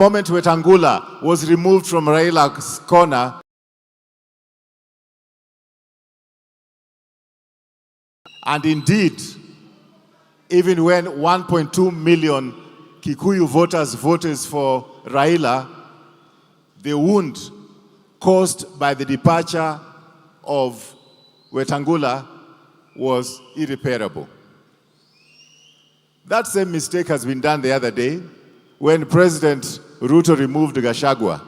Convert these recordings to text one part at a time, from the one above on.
The moment Wetangula was removed from Raila's corner, and indeed, even when 1.2 million Kikuyu voters voted for Raila, the wound caused by the departure of Wetangula was irreparable. That same mistake has been done the other day when President Ruto removed Gachagua.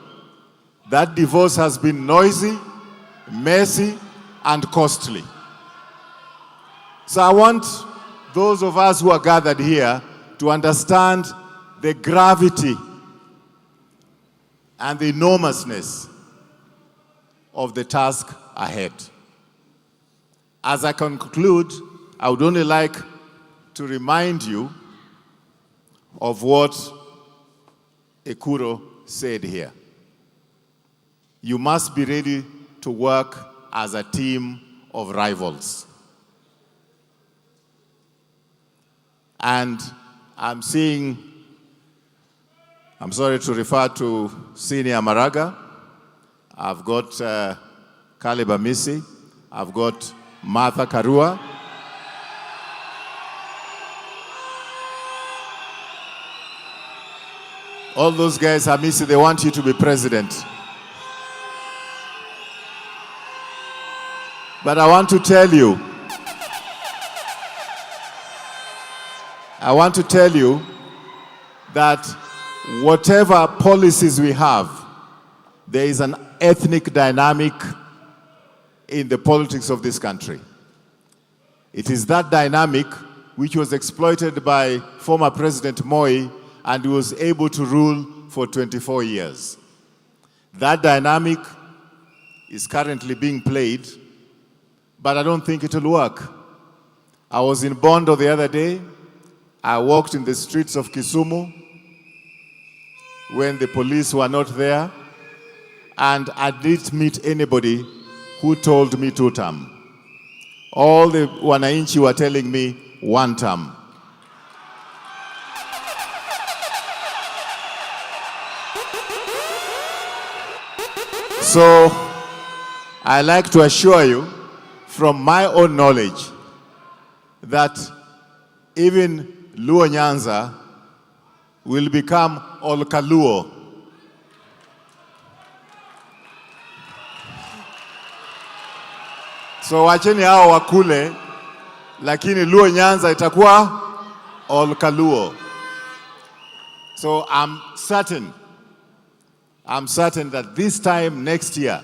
That divorce has been noisy, messy, and costly. So I want those of us who are gathered here to understand the gravity and the enormousness of the task ahead. As I conclude, I would only like to remind you of what Ekuro said here. You must be ready to work as a team of rivals. And I'm seeing, I'm sorry to refer to Senior Maraga. I've got Caleb Amisi. I've got Martha Karua. All those guys, Amisi, they want you to be president. But I want to tell you, that whatever policies we have, there is an ethnic dynamic in the politics of this country. It is that dynamic which was exploited by former President Moi and was able to rule for 24 years. That dynamic is currently being played, but I don't think it will work. I was in Bondo the other day. I walked in the streets of Kisumu when the police were not there, and I didn't meet anybody who told me 2 term. All the Wananchi were telling me 1 term. So I like to assure you from my own knowledge that even Luo Nyanza will become Olkaluo. So wacheni hao wakule, lakini Luo Nyanza itakuwa Olkaluo. So I'm certain that this time next year,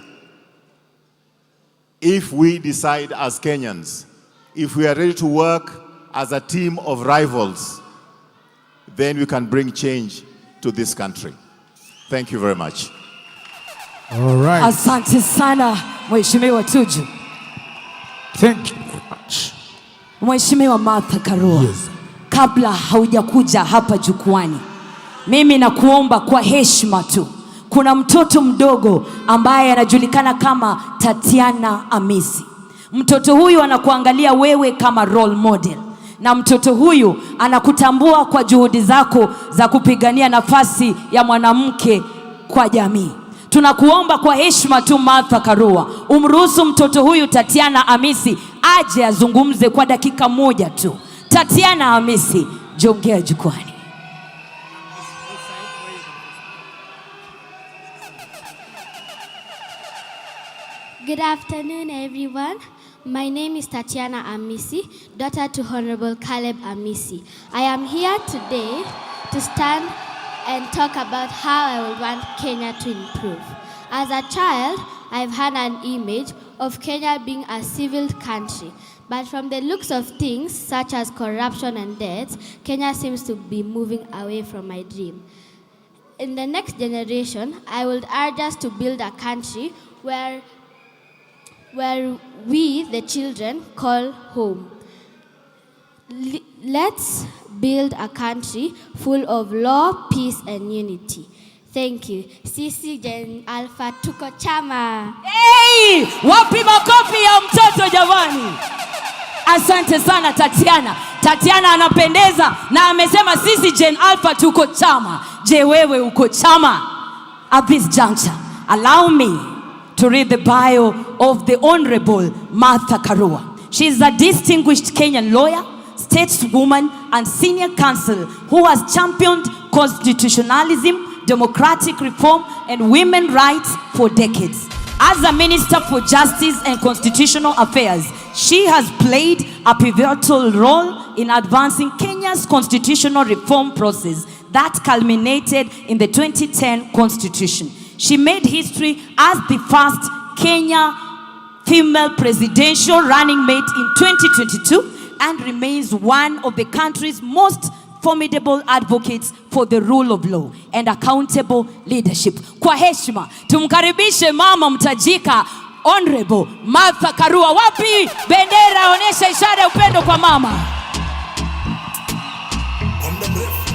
if we decide as Kenyans, if we are ready to work as a team of rivals, then we can bring change to this country. Thank you very much. All right. Asante sana, Mheshimiwa Tuju. Thank you very much. Mheshimiwa Martha Karua. Yes. Kabla haujakuja hapa jukwani, mimi nakuomba kwa heshima tu. Kuna mtoto mdogo ambaye anajulikana kama Tatiana Amisi. Mtoto huyu anakuangalia wewe kama role model. Na mtoto huyu anakutambua kwa juhudi zako za kupigania nafasi ya mwanamke kwa jamii. Tunakuomba kwa heshima tu Martha Karua, umruhusu mtoto huyu Tatiana Amisi aje azungumze kwa dakika 1 tu. Tatiana Amisi, jongea jukwani. Good afternoon, everyone. My name is Tatiana Amisi, daughter to Honorable Caleb Amisi. I am here today to stand and talk about how I would want Kenya to improve. As a child, I've had an image of Kenya being a civil country. But from the looks of things, such as corruption and deaths, Kenya seems to be moving away from my dream. In the next generation, I would urge us to build a country where we, the children, call home. Let's build a country full of law, peace, and unity. Thank you. Sisi Gen Alpha tuko chama. Hey! Wapi makofi ya mtoto jamani? Asante sana Tatiana. Tatiana anapendeza na amesema sisi Gen Alpha tuko chama. Je, wewe uko chama? At this juncture, allow me to read the bio of the Honorable Martha Karua. She is a distinguished Kenyan lawyer, stateswoman, and senior counsel who has championed constitutionalism, democratic reform, and women's rights for decades. As a Minister for Justice and Constitutional Affairs, she has played a pivotal role in advancing Kenya's constitutional reform process that culminated in the 2010 Constitution. She made history as the first Kenya female presidential running mate in 2022 and remains one of the country's most formidable advocates for the rule of law and accountable leadership. Kwa heshima, tumkaribishe mama mtajika Honorable Martha Karua. Wapi bendera? Onesha ishara ya upendo kwa mama. Kwa muda mrefu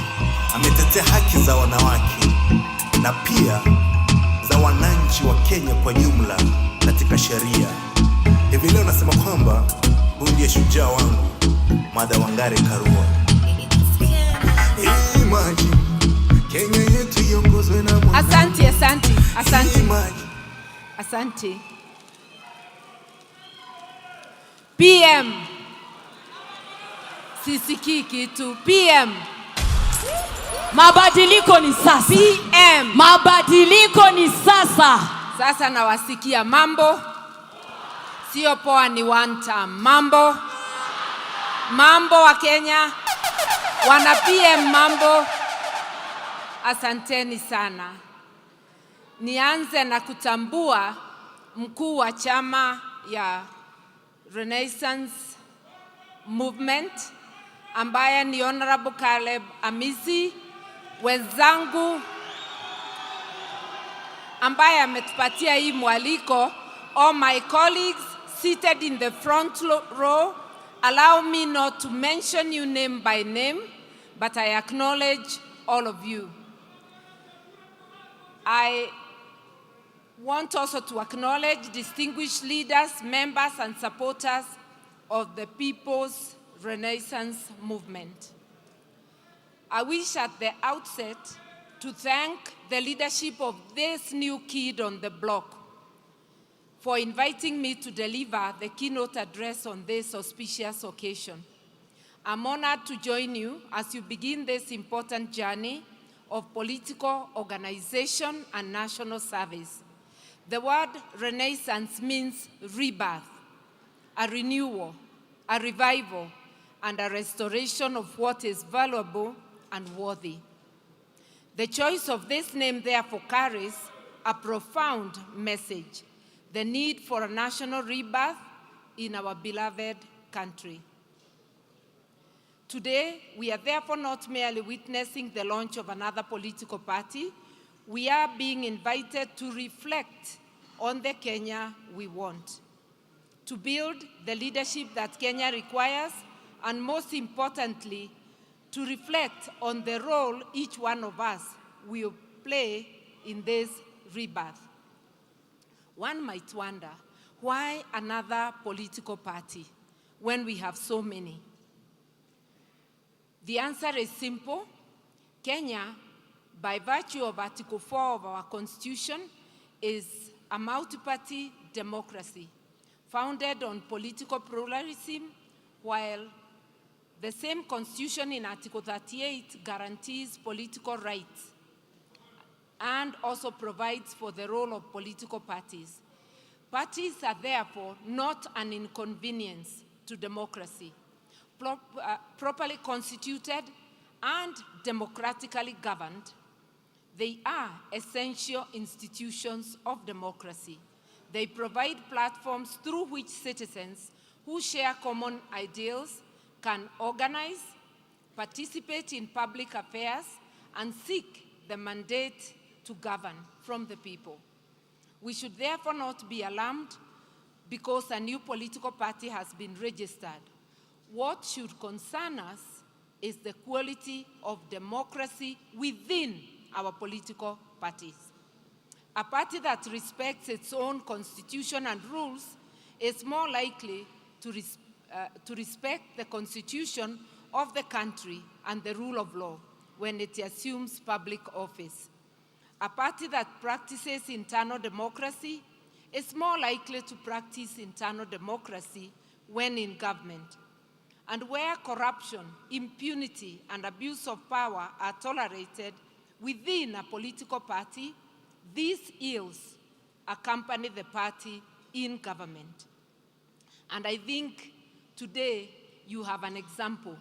ametetea haki za wanawake na pia za wananchi wa Kenya kwa jumla katika sheria. Hivi leo nasema kwamba huyu ndiye shujaa wangu, Martha Wangari Karua. Imagine Kenya yetu iongozwe na mwana. Asante. PM. Sisikii kitu. PM. Mabadiliko ni sasa. PM. Mabadiliko ni sasa. Sasa nawasikia mambo. Sio poa, ni one time. Mambo wa Kenya. Wana PM mambo. Asanteni sana. Nianze na kutambua mkuu wa chama ya Renaissance Movement ambaye ni Honorable Caleb Amisi, wenzangu ambaye ametupatia hii mwaliko. All my colleagues seated in the front row, allow me not to mention you name by name, but I acknowledge all of you. I want also to acknowledge distinguished leaders, members, and supporters of the People's Renaissance Movement. I wish at the outset to thank the leadership of this new kid on the block for inviting me to deliver the keynote address on this auspicious occasion. I'm honored to join you as you begin this important journey of political organization and national service. The word Renaissance means rebirth, a renewal, a revival, and a restoration of what is valuable and worthy. The choice of this name therefore carries a profound message: the need for a national rebirth in our beloved country. Today, we are therefore not merely witnessing the launch of another political party. We are being invited to reflect on the Kenya we want, to build the leadership that Kenya requires, and most importantly, to reflect on the role each one of us will play in this rebirth. One might wonder, why another political party when we have so many? The answer is simple. Kenya, by virtue of Article 4 of our Constitution, is a multi-party democracy founded on political pluralism, while the same Constitution in Article 38 guarantees political rights and also provides for the role of political parties. Parties are therefore not an inconvenience to democracy. Properly constituted and democratically governed, they are essential institutions of democracy. They provide platforms through which citizens who share common ideals can organize, participate in public affairs, and seek the mandate to govern from the people. We should therefore not be alarmed because a new political party has been registered. What should concern us is the quality of democracy within our political parties. A party that respects its own constitution and rules is more likely to to respect the constitution of the country and the rule of law when it assumes public office. A party that practices internal democracy is more likely to practice internal democracy when in government. And where corruption, impunity, and abuse of power are tolerated within a political party, these ills accompany the party in government. And I think today you have an example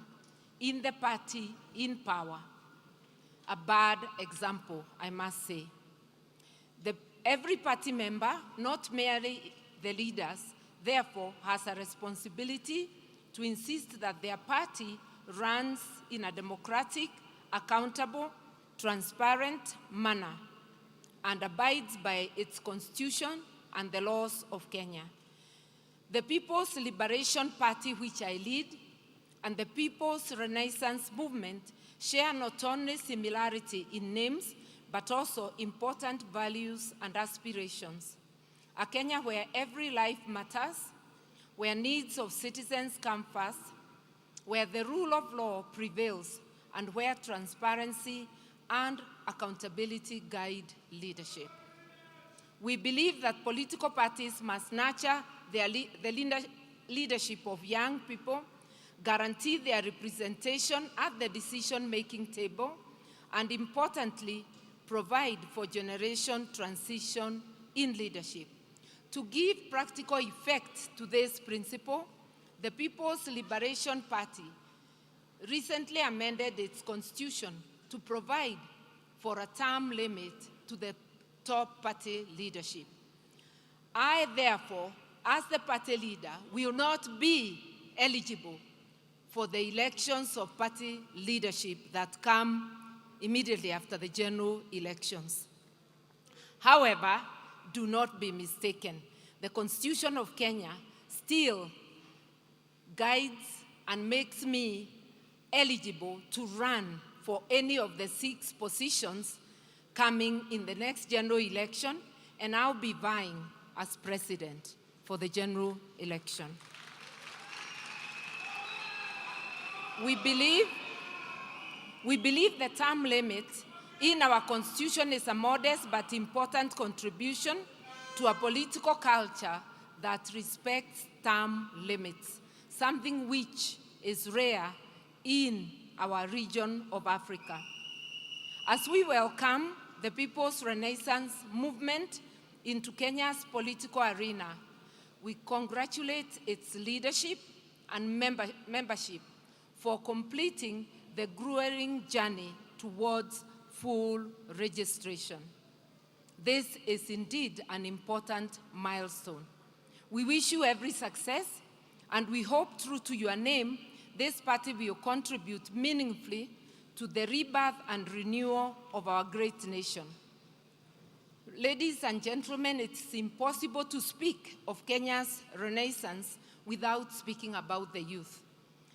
in the party in power. A bad example, I must say. Every party member, not merely the leaders, therefore has a responsibility to insist that their party runs in a democratic, accountable, transparent manner and abides by its constitution and the laws of Kenya. The People's Liberation Party, which I lead, and the People's Renaissance Movement share not only similarity in names, but also important values and aspirations. A Kenya where every life matters, where needs of citizens come first, where the rule of law prevails, and where transparency and accountability guide leadership. We believe that political parties must nurture the leadership of young people, guarantee their representation at the decision-making table, and importantly, provide for generation transition in leadership. To give practical effect to this principle, the People's Liberation Party recently amended its constitution to provide for a term limit to the top party leadership. I, therefore, as the party leader, will not be eligible for the elections of party leadership that come immediately after the general elections. However, do not be mistaken. The Constitution of Kenya still guides and makes me eligible to run for any of the 6 positions coming in the next general election, and I'll be vying as president for the general election. We believe the term limit in our constitution is a modest but important contribution to a political culture that respects term limits, something which is rare in our region of Africa. As we welcome the People's Renaissance Movement into Kenya's political arena, we congratulate its leadership and membership for completing the grueling journey towards full registration. This is indeed an important milestone. We wish you every success, and we hope, true to your name, this party will contribute meaningfully to the rebirth and renewal of our great nation. Ladies and gentlemen, it's impossible to speak of Kenya's renaissance without speaking about the youth.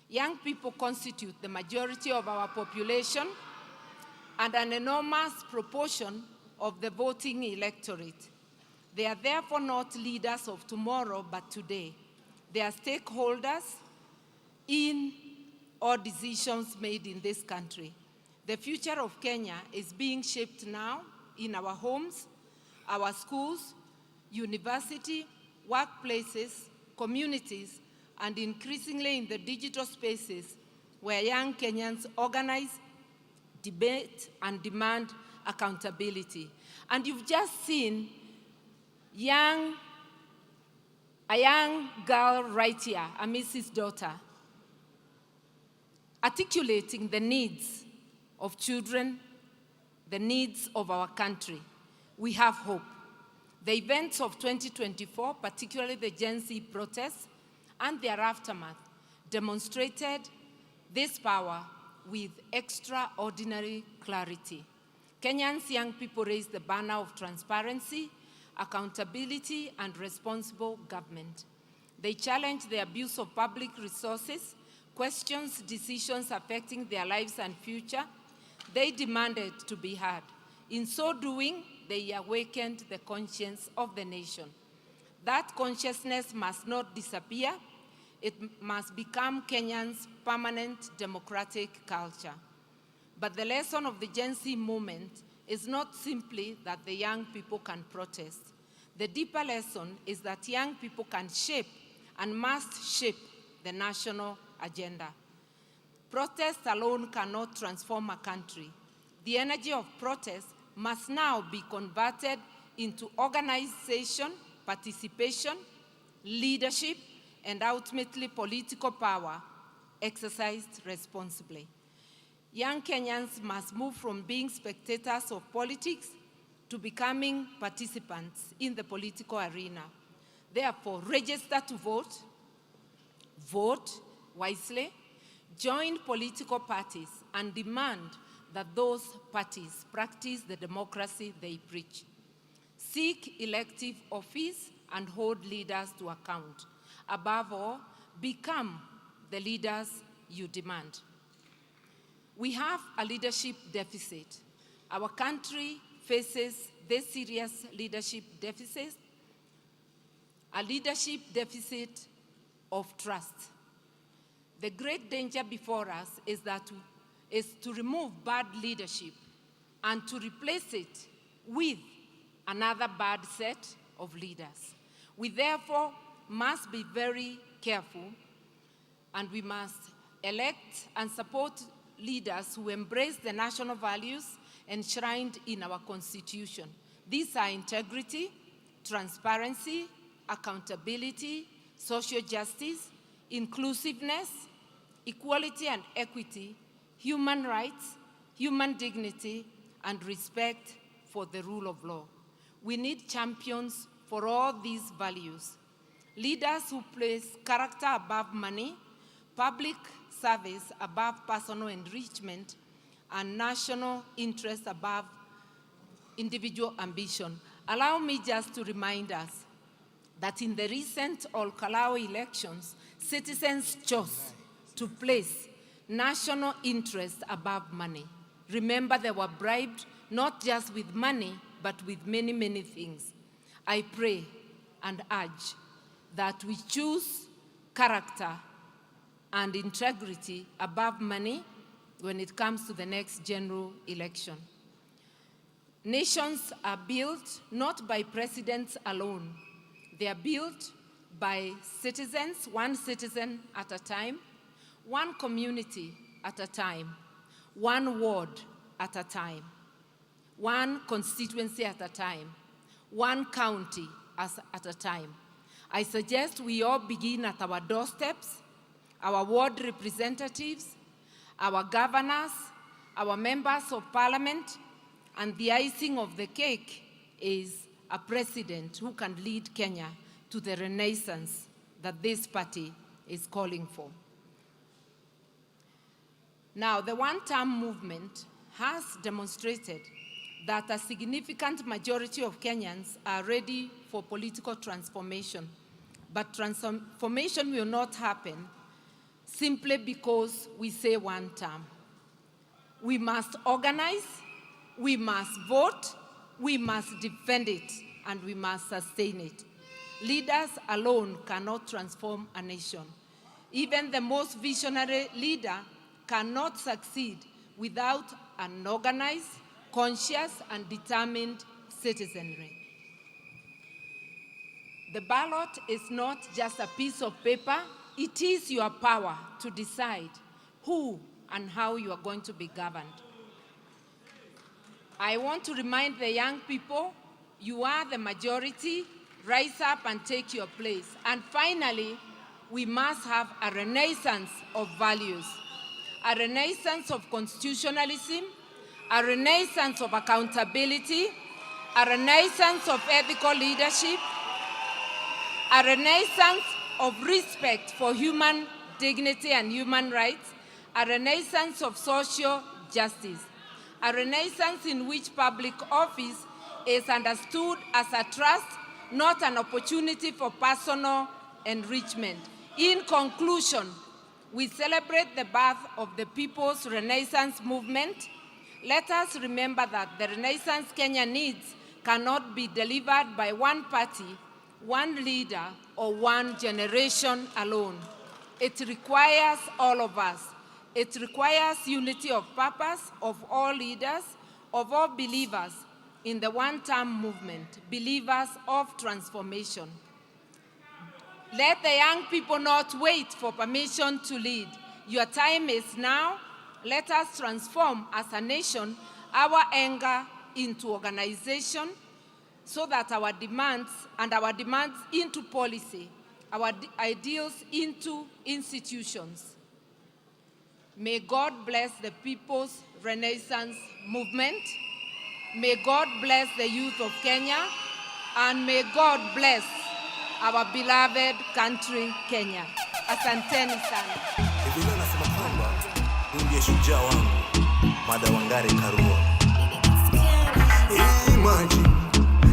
Young people constitute the majority of our population and an enormous proportion of the voting electorate. They are therefore not leaders of tomorrow, but today. They are stakeholders in all decisions made in this country. The future of Kenya is being shaped now in our homes, our schools, university, workplaces, communities, and increasingly in the digital spaces where young Kenyans organize, debate, and demand accountability. And you've just seen a young girl right here, Amisi's daughter, articulating the needs of children, the needs of our country. We have hope. The events of 2024, particularly the Gen Z protests and their aftermath, demonstrated this power with extraordinary clarity. Kenyans young people raised the banner of transparency, accountability, and responsible government. They challenged the abuse of public resources, questioned decisions affecting their lives and future. They demanded to be heard. In so doing, they awakened the conscience of the nation. That consciousness must not disappear. It must become Kenya's permanent democratic culture. But the lesson of the Gen Z movement is not simply that the young people can protest. The deeper lesson is that young people can shape and must shape the national agenda. Protest alone cannot transform a country. The energy of protest must now be converted into organization, participation, leadership, and ultimately political power exercised responsibly. Young Kenyans must move from being spectators of politics to becoming participants in the political arena. Therefore, register to vote, vote wisely, join political parties, and demand that those parties practice the democracy they preach. Seek elective office and hold leaders to account. Above all, become the leaders you demand. We have a leadership deficit. Our country faces this serious leadership deficit, a leadership deficit of trust. The great danger before us is to remove bad leadership and to replace it with another bad set of leaders. We therefore must be very careful, and we must elect and support leaders who embrace the national values enshrined in our Constitution. These are integrity, transparency, accountability, social justice, inclusiveness, equality and equity, human rights, human dignity, and respect for the rule of law. We need champions for all these values. Leaders who place character above money, public service above personal enrichment, and national interest above individual ambition. Allow me just to remind us that in the recent Olkalao elections, citizens chose to place national interest above money. Remember, they were bribed not just with money, but with many, many things. I pray and urge that we choose character and integrity above money when it comes to the next general election. Nations are built not by presidents alone. They are built by citizens, one citizen at a time, one community at a time, one ward at a time, one constituency at a time, one county at a time. I suggest we all begin at our doorsteps, our ward representatives, our governors, our members of parliament, and the icing of the cake is a president who can lead Kenya to the renaissance that this party is calling for. Now, the one-term movement has demonstrated that a significant majority of Kenyans are ready for political transformation. But transformation will not happen simply because we say one term. We must organize, we must vote, we must defend it, and we must sustain it. Leaders alone cannot transform a nation. Even the most visionary leader cannot succeed without an organized, conscious, and determined citizenry. The ballot is not just a piece of paper, it is your power to decide who and how you are going to be governed. I want to remind the young people, you are the majority, rise up and take your place. And finally, we must have a renaissance of values, a renaissance of constitutionalism, a renaissance of accountability, a renaissance of ethical leadership, a renaissance of respect for human dignity and human rights, a renaissance of social justice, a renaissance in which public office is understood as a trust, not an opportunity for personal enrichment. In conclusion, we celebrate the birth of the People's Renaissance Movement. Let us remember that the Renaissance Kenya needs cannot be delivered by one party, one leader, or one generation alone. It requires all of us. It requires unity of purpose of all leaders, of all believers in the one-term movement, believers of transformation. Let the young people not wait for permission to lead. Your time is now. Let us transform as a nation our anger into organization so that our demands into policy, our ideals into institutions. May God bless the People's Renaissance Movement. May God bless the youth of Kenya. And may God bless our beloved country, Kenya. Asanteni sana. Hivi leo nasema kwamba ndiye shujaa wangu, Mada Wangari Karua. Imagine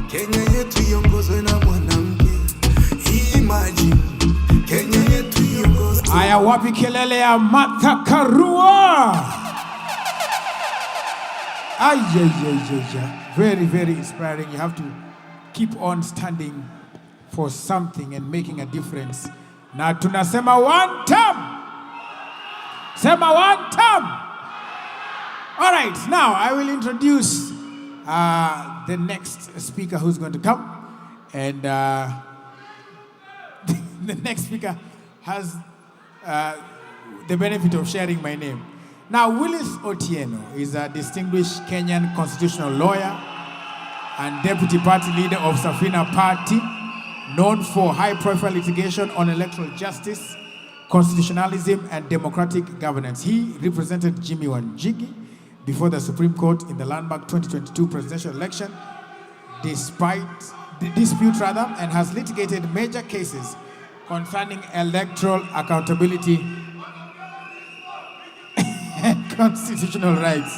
Kenya yetu iongozwe na mwanamke. Imagine Kenya yetu iongozwe. Aya, wapi kelele ya Martha Karua? Very, very inspiring. You have to keep on standing for something and making a difference. Na tunasema one term. Sema one term. All right, now I will introduce the next speaker who's going to come. And the next speaker has the benefit of sharing my name. Now, Willis Otieno is a distinguished Kenyan constitutional lawyer and deputy party leader of Safina Party, known for high-profile litigation on electoral justice, constitutionalism, and democratic governance. He represented Jimmy Wanjigi before the Supreme Court in the landmark 2022 presidential election, and has litigated major cases concerning electoral accountability and constitutional rights.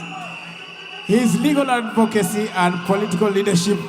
His legal advocacy and political leadership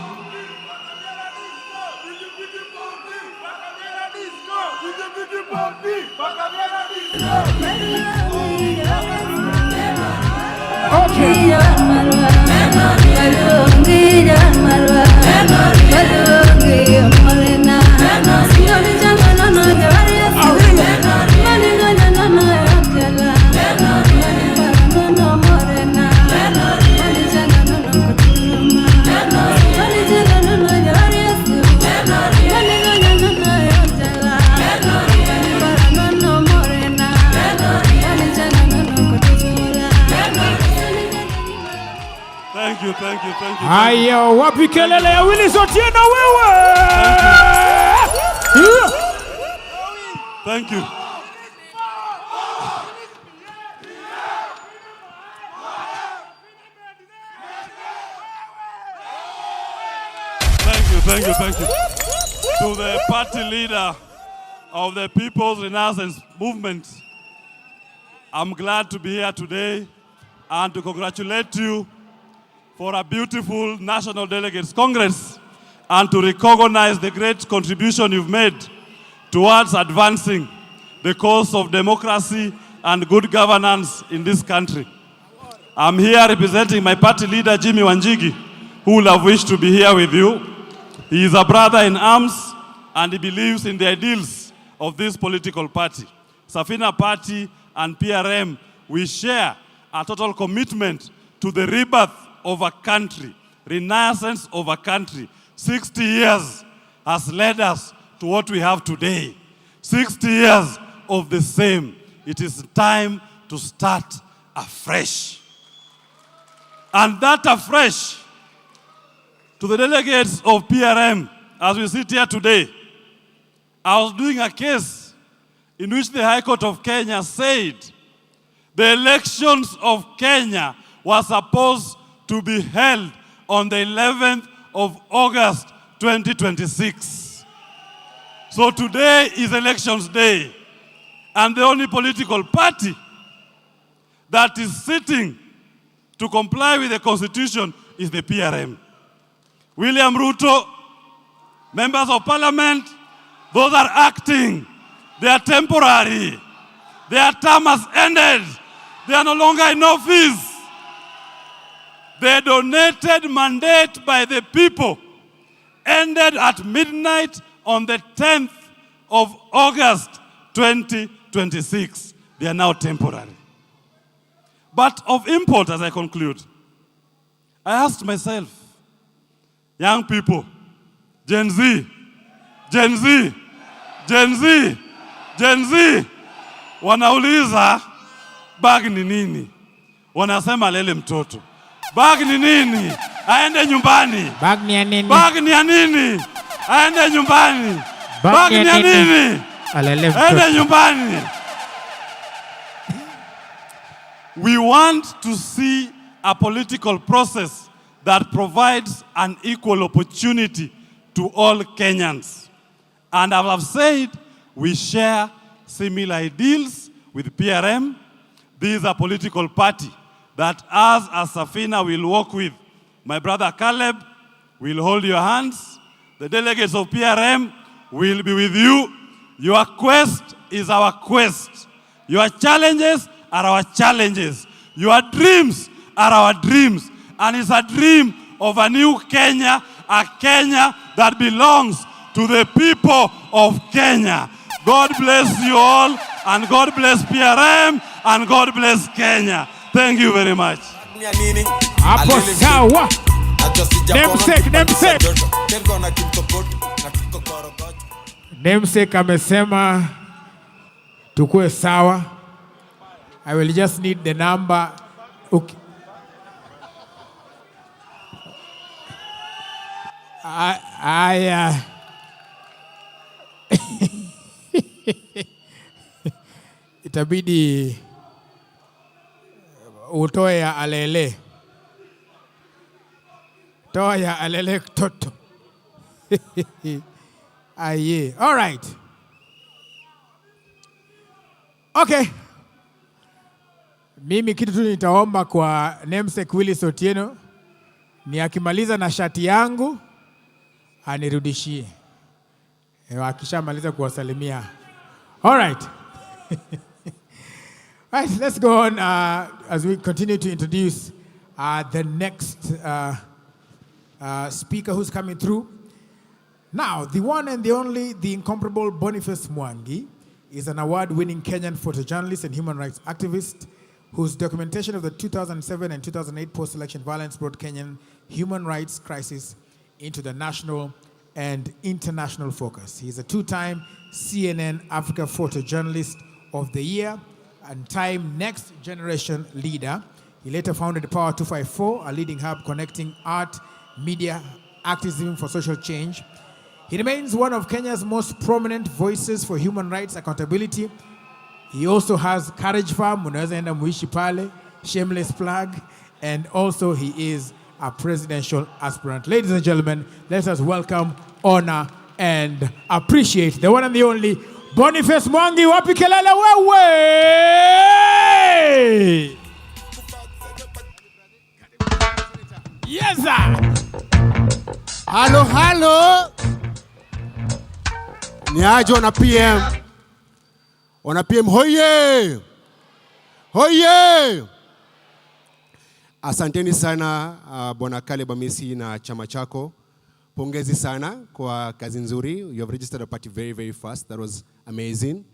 Thank you. Haya, wapi kelele ya Willis Otieno wewe? Thank you. Thank you. To the party leader of the People's Renaissance Movement, I'm glad to be here today and to congratulate you for a beautiful National Delegates Congress and to recognize the great contribution you've made towards advancing the cause of democracy and good governance in this country. I'm here representing my party leader, Jimmy Wanjigi, who would have wished to be here with you. He is a brother in arms and he believes in the ideals of this political party. Safina Party and PRM, we share a total commitment to the rebirth of a country, renaissance of a country. 60 years has led us to what we have today. 60 years of the same. It is time to start afresh. And that afresh, to the delegates of PRM, as we sit here today, I was doing a case in which the High Court of Kenya said the elections of Kenya were supposed to be held on the 11th of August 2026. So today is elections day, and the only political party that is sitting to comply with the Constitution is the PRM. William Ruto, members of parliament, those are acting. They are temporary. Their term has ended. They are no longer in office. The donated mandate by the people ended at midnight on the 10th of August 2026. 2026, they are now temporary. But of import, as I conclude, I asked myself, young people, Gen Z, Gen Z, Gen Z, Gen Z, wanauliza bag ni nini? Wanasema lele mtoto. Bag ni nini? Aende nyumbani. Bag ni ya nini? Bag ni ya nini? Aende nyumbani. Bag ni ya nini? Alele mtoto. Aende nyumbani. We want to see a political process that provides an equal opportunity to all Kenyans. And as I've said, we share similar ideals with PRM. This is a political party that as Safina will work with. My brother Caleb will hold your hands. The delegates of PRM will be with you. Your quest is our quest. Your challenges are our challenges. Your dreams are our dreams. And it's a dream of a new Kenya, a Kenya that belongs to the people of Kenya. God bless you all, and God bless PRM, and God bless Kenya. Thank you very much. Hapo sawa. Namesake amesema tukue sawa. I will just need the number. Okay. Itabidi utoe ya alele. Toa ya alele toto. Aye. All right. Okay. Mimi kitu tu nitaomba kwa namesake Willis Otieno ni akimaliza na shati yangu anirudishie. Akishamaliza kuwasalimia. All right. All right, let's go on as we continue to introduce the next speaker who's coming through. Now, the one and the only, the incomparable Boniface Mwangi is an award-winning Kenyan photojournalist and human rights activist whose documentation of the 2007 and 2008 post-election violence brought Kenyan human rights crisis into the national and international focus. He is a two-time CNN Africa Photojournalist of the Year and Time Next Generation Leader. He later founded Power 254, a leading hub connecting art, media, activism for social change. He remains one of Kenya's most prominent voices for human rights accountability. He also has Courage Farm, unaweza enda muishi pale, shameless plug, and also he is a presidential aspirant. Ladies and gentlemen, let us welcome, honor, and appreciate the one and the only Boniface Mwangi. Wapi kelele wewe! Yes, sir! Halo, halo! Ni aje wana PM? Wana PM hoye! Hoye! Asanteni sana Bwana Caleb Amisi na chama chako. Pongezi sana kwa kazi nzuri. You have registered a party very, very fast. That was amazing.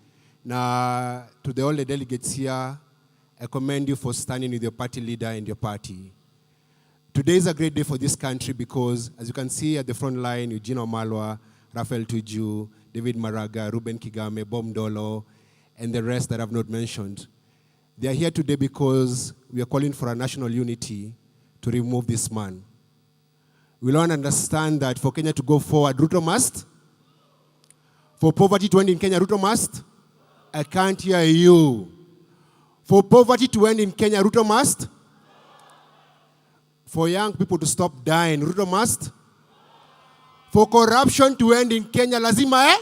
Na to the all the delegates here, I commend you for standing with your party leader and your party. Today is a great day for this country because, as you can see at the front line, Eugene Omalwa, Raphael Tuju, David Maraga, Ruben Kigame, Bob Ndolo, and the rest that I've not mentioned. They are here today because we are calling for a national unity to remove this man. We all understand that for Kenya to go forward, Ruto must. For poverty to end in Kenya, Ruto must. I can't hear you. For poverty to end in Kenya, Ruto must. For young people to stop dying, Ruto must. For corruption to end in Kenya, lazima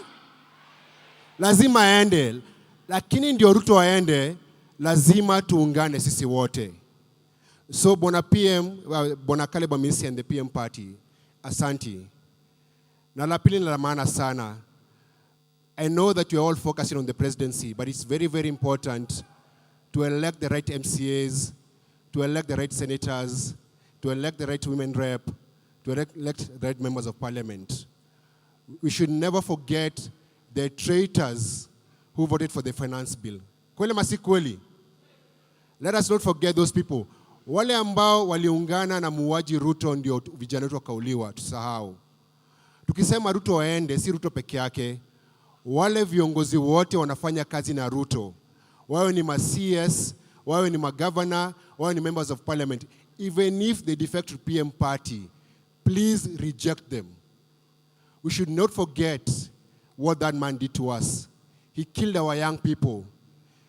lazima ende. Lakini ndio Ruto aende, lazima tuungane sisi wote. So Bwana PM, Bwana Caleb Amisi and the PM party, asanti. Na la pili la maana sana. I know that you're all focusing on the presidency, but it's very, very important to elect the right MCAs, to elect the right senators, to elect the right women rep, to elect the right members of parliament. We should never forget the traitors who voted for the finance bill. Kweli masi kweli? Let us not forget those people. Wale ambao waliungana na muuaji Ruto ndio vijana wetu wakauliwa, tusahau. Tukisema Ruto aende, si Ruto peke yake. Wale viongozi wote wanafanya kazi na Ruto. Wawe ni ma-CS, wawe ni ma-governor, wawe ni members of parliament. Even if they defect to PM party, please reject them. We should not forget what that man did to us. He killed our young people,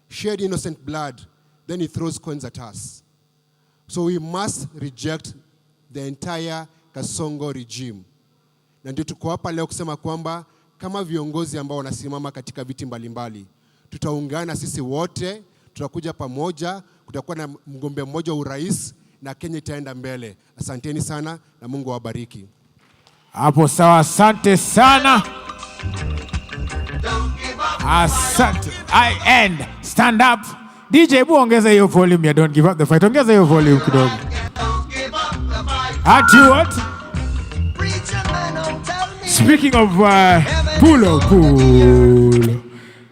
shed innocent blood, then he throws coins at us. So we must reject the entire Kasongo regime. Na ndio tuko hapa leo kusema kwamba kama viongozi ambao wanasimama katika viti mbalimbali, tutaungana sisi wote, tutakuja pamoja, kutakuwa na mgombea mmoja wa urais na Kenya itaenda mbele. Asanteni sana na Mungu awabariki. Hapo sawa, asante sana. Asante. I end. Stand up. DJ, hebu ongeza hiyo volume ya Don't Give Up the Fight. Ongeza hiyo volume kidogo. At you what? Speaking of pull.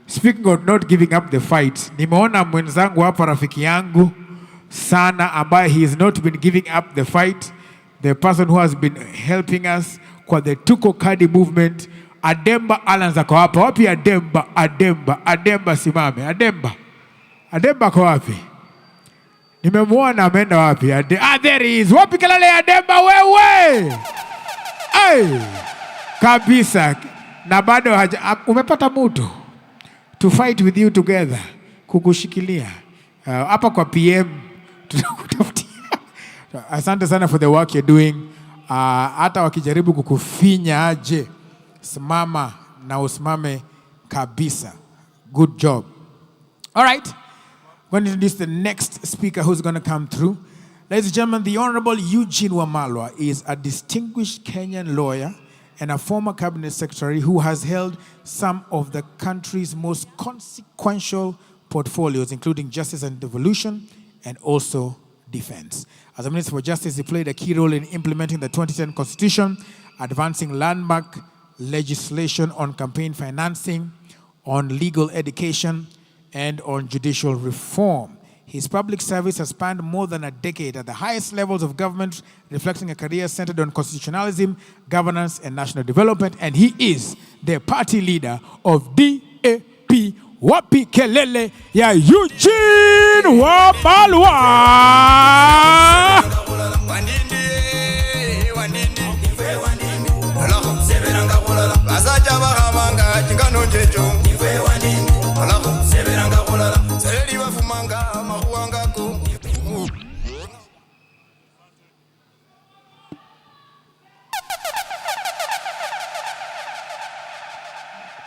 Speaking of not giving up the fight, nimeona mwenzangu hapa, rafiki yangu sana, ambaye he has not been giving up the fight. The person who has been helping us kwa the PolitiKali movement, Ademba Alanza kwa hapa. Wapi Ademba? Ademba simame. Ademba kwa wapi? Nimemuona ameenda wapi? There he is. Wapi kelele Ademba wewe? Hey! Kabisa. Na bado umepata mtu to fight with you together, kukushikilia. Hapa kwa PM tutakutafutia. Asante sana for the work you're doing. Hata wakijaribu kukufinya aje, simama na usimame kabisa. Good job. All right. I'm going to introduce the next speaker who's going to come through. Ladies and gentlemen, the Honorable Eugene Wamalwa is a distinguished Kenyan lawyer and a former cabinet secretary who has held some of the country's most consequential portfolios, including justice and devolution and also defense. As a Minister for Justice, he played a key role in implementing the 2010 Constitution, advancing landmark legislation on campaign financing, on legal education, and on judicial reform. His public service has spanned more than a decade at the highest levels of government, reflecting a career centered on constitutionalism, governance, and national development. And he is the party leader of DAP. Wapi kelele ya Eugene Wamalwa.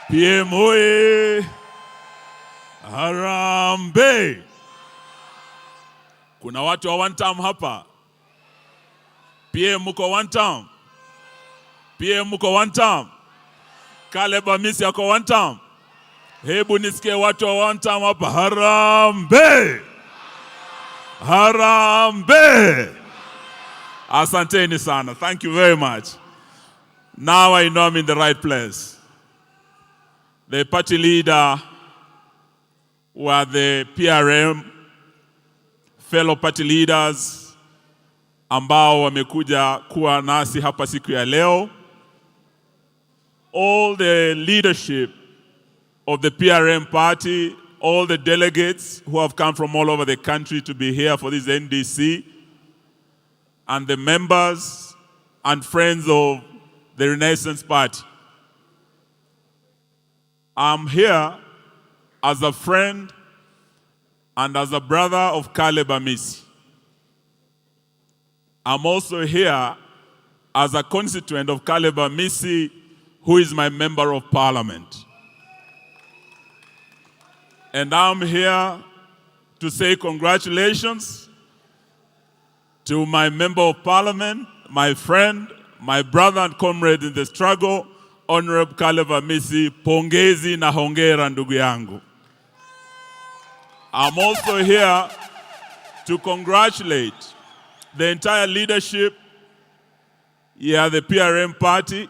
PM oye! Harambe! Kuna watu wa one term hapa. PM muko one term. PM muko one term. Caleb Amisi ako one term. Hebu nisikie watu wa one term hapa. Harambe! Harambe! Asanteni sana. Thank you very much. Now I know I'm in the right place. The party leader were the PRM, fellow party leaders ambao wamekuja kuwa nasi hapa siku ya leo. All the leadership of the PRM party, all the delegates who have come from all over the country to be here for this NDC, and the members and friends of the Renaissance Party. I'm here as a friend and as a brother of Caleb Amisi. I'm also here as a constituent of Caleb Amisi, who is my member of parliament. And I'm here to say congratulations to my member of parliament, my friend, my brother and comrade in the struggle, Honorable Caleb Amisi. Pongezi na hongera ndugu yangu. I'm also here to congratulate the entire leadership, the PRM party,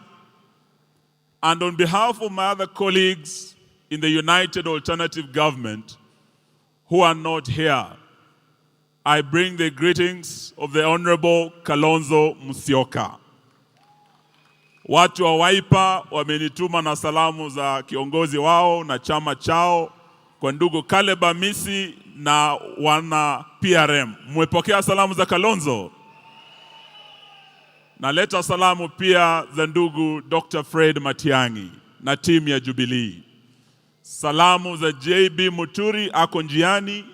and on behalf of my other colleagues in the United Alternative Government who are not here, I bring the greetings of the Honorable Kalonzo Musyoka. Watu wa Wiper wamenituma na salamu za kiongozi wao na chama chao kwa ndugu Caleb Amisi na wana PRM. Mmepokea salamu za Kalonzo? Naleta salamu pia za ndugu Dr. Fred Matiang'i na timu ya Jubilee. Salamu za JB Muturi ako njiani.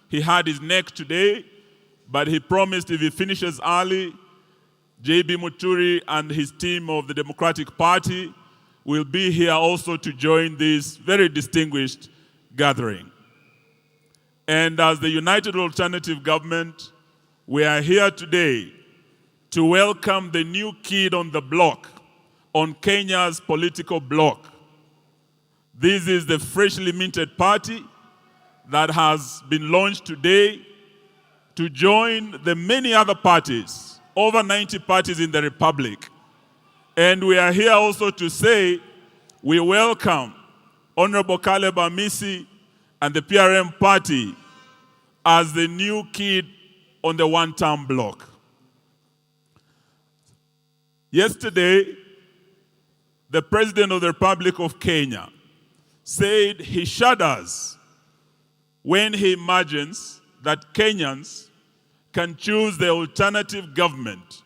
He had his neck today, but he promised if he finishes early, JB Muturi and his team of the Democratic Party will be here also to join this very distinguished gathering. And as the United Alternative Government, we are here today to welcome the new kid on the block, on Kenya's political block. This is the freshly minted party that has been launched today to join the many other parties, over 90 parties in the Republic. And we are here also to say we welcome Honorable Caleb Amisi and the PRM party as the new kid on the one-term block. Yesterday, the President of the Republic of Kenya said he shudders when he imagines that Kenyans can choose the alternative government,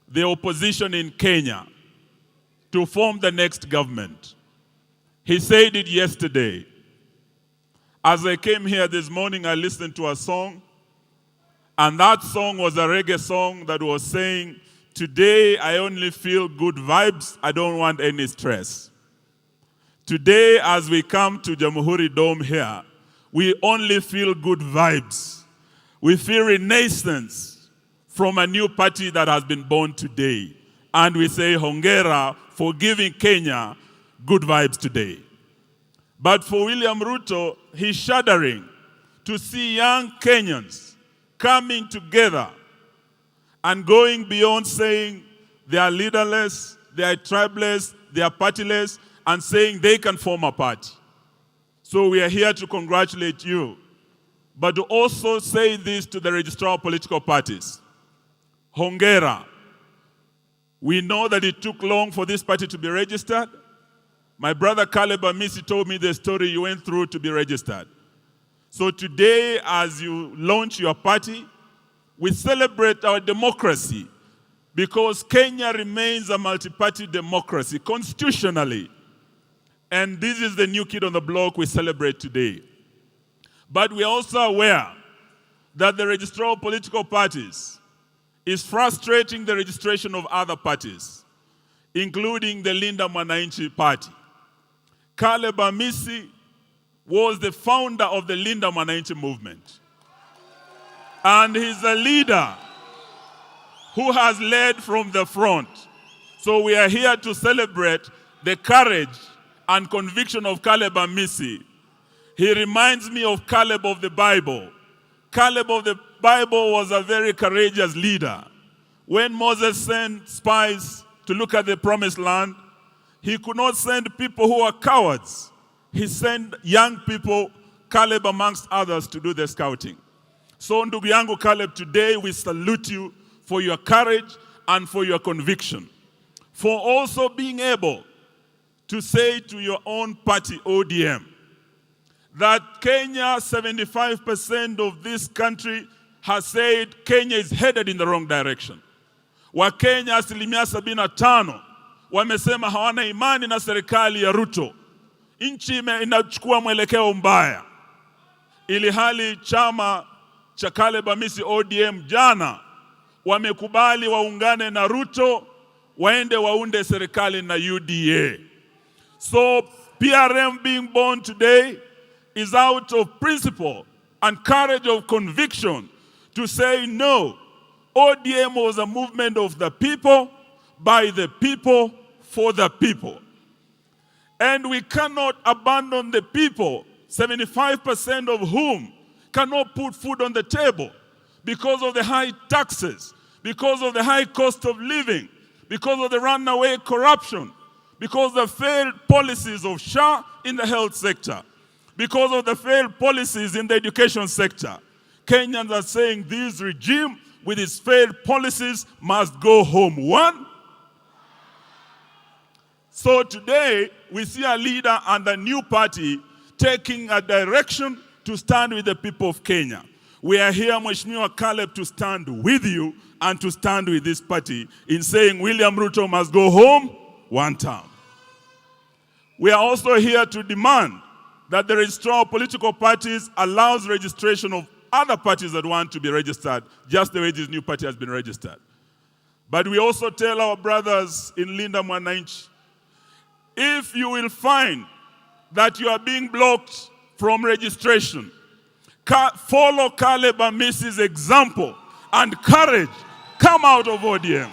the opposition in Kenya, to form the next government. He said it yesterday. As I came here this morning, I listened to a song, and that song was a reggae song that was saying, "Today I only feel good vibes, I don't want any stress." Today, as we come to Jamhuri Dome here, we only feel good vibes. We feel renaissance from a new party that has been born today. And we say hongera for giving Kenya good vibes today. But for William Ruto, he's shuddering to see young Kenyans coming together and going beyond saying they are leaderless, they are tribeless, they are partyless, and saying they can form a party. So we are here to congratulate you, but to also say this to the registrar of political parties. Hongera. We know that it took long for this party to be registered. My brother Caleb Amisi told me the story you went through to be registered. So today, as you launch your party, we celebrate our democracy because Kenya remains a multi-party democracy constitutionally. And this is the new kid on the block we celebrate today. But we are also aware that the registrar of political parties is frustrating the registration of other parties, including the Linda Mwananchi Party. Caleb Amisi was the founder of the Linda Mwananchi movement. And he's a leader who has led from the front. So we are here to celebrate the courage and conviction of Caleb Amisi. He reminds me of Caleb of the Bible. Caleb of the Bible was a very courageous leader. When Moses sent spies to look at the promised land, he could not send people who were cowards. He sent young people, Caleb amongst others, to do the scouting. So ndugu yangu Caleb, today we salute you for your courage and for your conviction, for also being able to say to your own party, ODM, that Kenya, 75% of this country has said Kenya is headed in the wrong direction. Wakenya 75% wamesema hawana imani na serikali ya Ruto. Nchi inachukua mwelekeo mbaya. Ili hali chama cha Caleb Amisi ODM jana wamekubali waungane na Ruto waende waunde serikali na UDA. So PRM being born today is out of principle and courage of conviction to say no. ODM was a movement of the people, by the people, for the people. And we cannot abandon the people, 75% of whom cannot put food on the table because of the high taxes, because of the high cost of living, because of the runaway corruption, because of the failed policies of SHA, in the health sector, because of the failed policies in the education sector. Kenyans are saying this regime with its failed policies must go home. One. So today, we see a leader and a new party taking a direction to stand with the people of Kenya. We are here, Mheshimiwa Caleb, to stand with you and to stand with this party in saying William Ruto must go home one term. We are also here to demand that the registrar of political parties allows registration of other parties that want to be registered, just the way this new party has been registered. But we also tell our brothers in Linda Mwananchi, if you will find that you are being blocked from registration, follow Caleb Amisi's example and courage. Come out of ODM.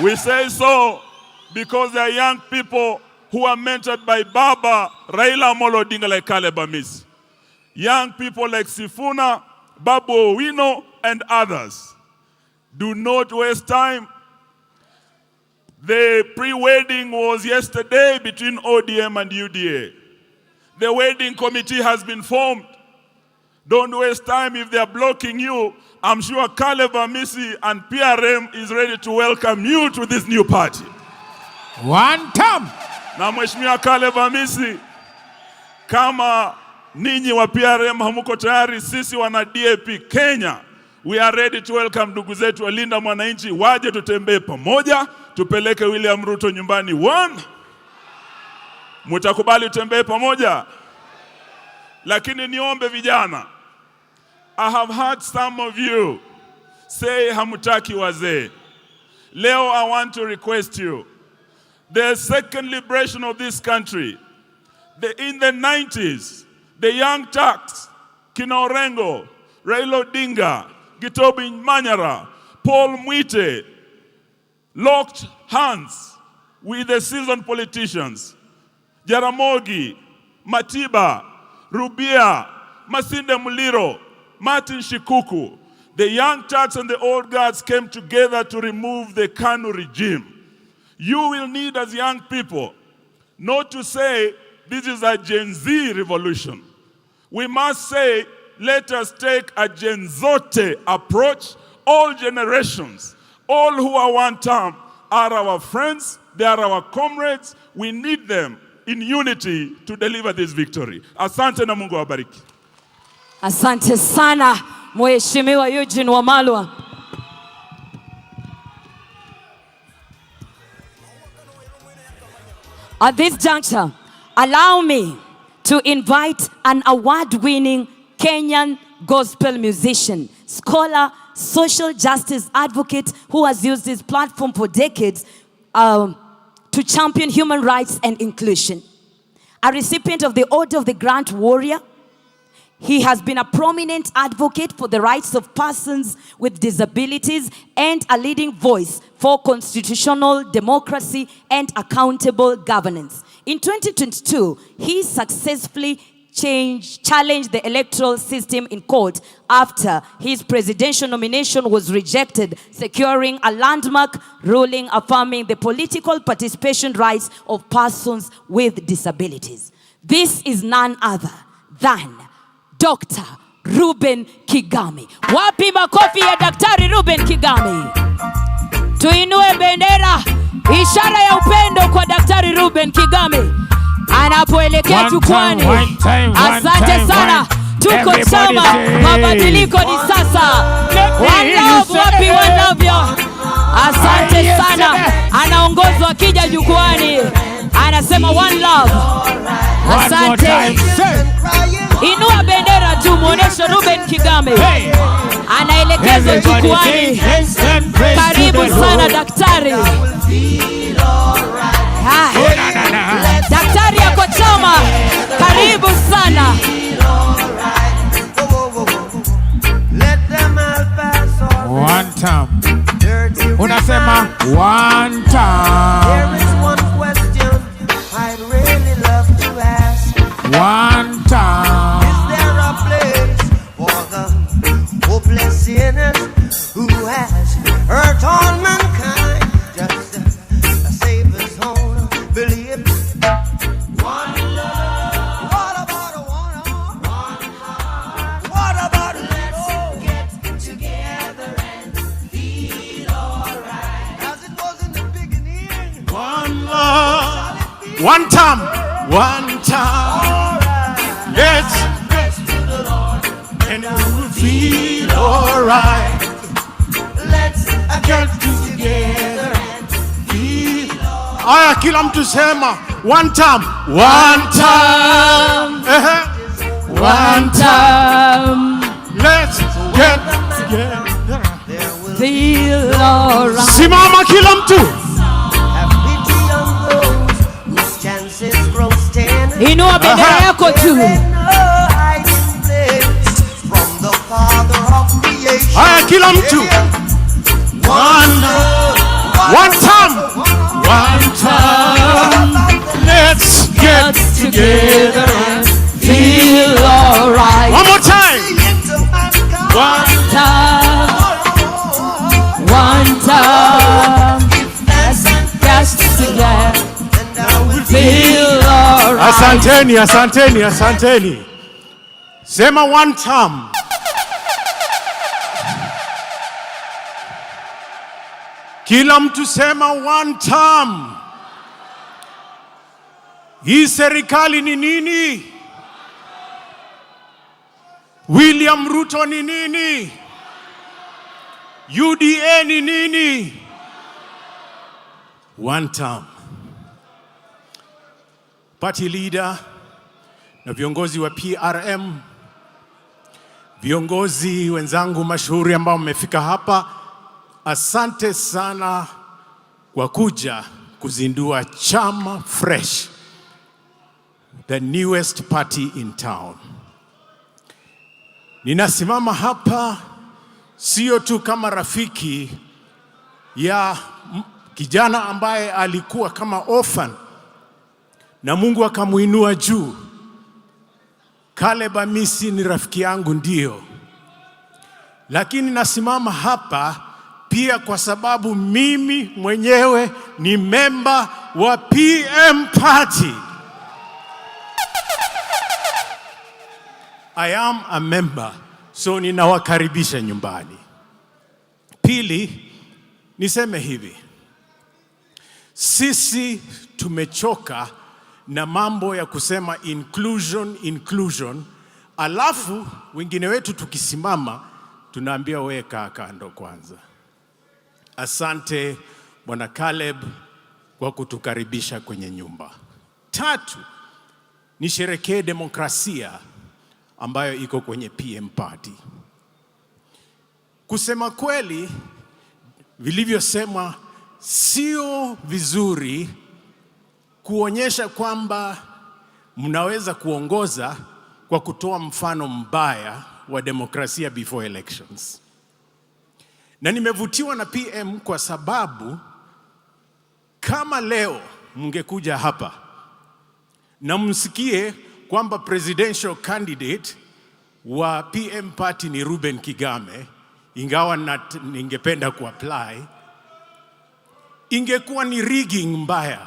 We say so because there are young people who are mentored by Baba Raila Amolo Odinga like Caleb Amisi. Young people like Sifuna, Babu Owino, and others. Do not waste time. The pre-wedding was yesterday between ODM and UDA. The wedding committee has been formed. Don't waste time. If they are blocking you, I'm sure Caleb Amisi and PRM is ready to welcome you to this new party. One term. Na Mheshimiwa Caleb Amisi, kama ninyi wa PRM hamuko tayari, sisi wana DAP Kenya, we are ready to welcome ndugu zetu wa Linda Mwananchi waje tutembee pamoja, tupeleke William Ruto nyumbani. One. Mutakubali tutembee pamoja? Lakini niombe vijana, I have heard some of you say hamutaki wazee. Leo I want to request you, the second liberation of this country, in the 90s, the young Turks, Kina Orengo, Raila Odinga, Gitobi Manyara, Paul Mwite, locked hands with the seasoned politicians, Jaramogi, Matiba, Rubia, Masinde Muliro, Martin Shikuku. The young Turks and the old guards came together to remove the KANU regime. You will need, as young people, not to say this is a Gen Z revolution. We must say, let us take a Gen Zote approach. All generations, all who are one term, are our friends, they are our comrades. We need them in unity to deliver this victory. Asante na Mungu awabariki. Asante sana Mheshimiwa Eugene Wamalwa. At this juncture, allow me to invite an award-winning Kenyan gospel musician, scholar, social justice advocate who has used his platform for decades to champion human rights and inclusion. A recipient of the Order of the Grand Warrior, he has been a prominent advocate for the rights of persons with disabilities and a leading voice for constitutional democracy and accountable governance. In 2022, he successfully challenged the electoral system in court after his presidential nomination was rejected, securing a landmark ruling affirming the political participation rights of persons with disabilities. This is none other than Dr. Reuben Kigame. Wapi makofi ya Daktari Reuben Kigame? Tuinue bendera, ishara ya upendo kwa Daktari Reuben Kigame anapoelekea jukwani. Asante sana. Tuko chama, mabadiliko ni sasa. One love, wapi one love yo. Asante sana. Anaongozwa akija jukwani. Anasema one love. Asante. Inua bendera tu, muoneshe Reuben Kigame. Anaelekezwa jukwani. Karibu sana daktari. Daktari yako chama. Karibu sana. One time. Unasema one time. There is one question I'd really love to ask. One time. Is there a place for the hopeless sinners who has hurt all mankind? Just a Savior's own belief. One time. One time. Let's and we'll feel alright. Let's get together and feel. Aya, kila mtu sema one time. One time. One time. Let's get together. Feel alright. Simama kila mtu. Have pity on those whose chances grow thin. Inua bendera yako juu. From the Father of creation. Aya, kila mtu. One time. One time. Let's get together and Feel alright. one more time. One time. One time. Let's get together. Feel alright. Asanteni, asanteni, asanteni. Sema one time. Kila mtu sema one time. Hii serikali ni nini? William Ruto ni nini? UDA ni nini? One time. Party leader na viongozi wa PRM, viongozi wenzangu mashuhuri ambao mmefika hapa, asante sana kwa kuja kuzindua chama fresh, the newest party in town. Ninasimama hapa sio tu kama rafiki ya kijana ambaye alikuwa kama orphan na Mungu akamuinua juu. Caleb Amisi ni rafiki yangu ndio, lakini nasimama hapa pia kwa sababu mimi mwenyewe ni member wa PM Party. I am a member, so ninawakaribisha nyumbani. Pili, niseme hivi. Sisi tumechoka na mambo ya kusema inclusion, alafu wengine wetu tukisimama tunaambia wewe kaa kando kwanza. Asante Bwana Caleb kwa kutukaribisha kwenye nyumba. Tatu, nisherekee demokrasia ambayo iko kwenye PM Party. Kusema kweli, vilivyosemwa, sio vizuri kuonyesha kwamba mnaweza kuongoza kwa kutoa mfano mbaya wa demokrasia before elections. Na nimevutiwa na PM kwa sababu kama leo mngekuja hapa na msikie kwamba presidential candidate wa PM Party ni Ruben Kigame, ingawa ningependa kuapply, ingekuwa ni rigging mbaya.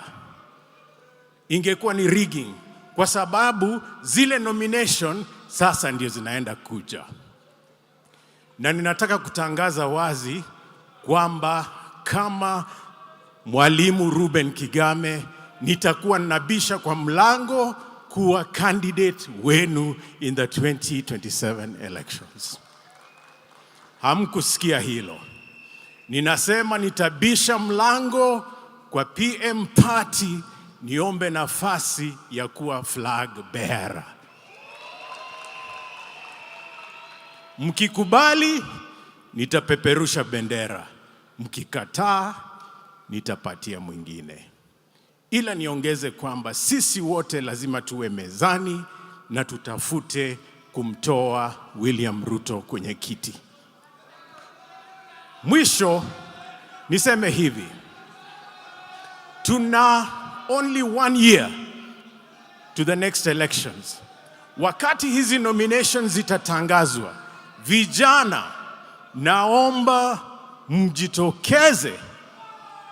Ingekuwa ni rigging kwa sababu zile nomination sasa ndio zinaenda kuja. Na ninataka kutangaza wazi kwamba kama Mwalimu Ruben Kigame nitakuwa nabisha kwa mlango kuwa candidate wenu in the 2027 elections. Hamkusikia hilo. Ninasema nitabisha mlango kwa PM Party niombe nafasi ya kuwa flag bearer. Mkikubali nitapeperusha bendera, mkikataa nitapatia mwingine. Ila niongeze kwamba sisi wote lazima tuwe mezani na tutafute kumtoa William Ruto kwenye kiti. Mwisho niseme hivi, tuna only 1 year to the next elections. Wakati hizi nominations zitatangazwa, vijana naomba mjitokeze,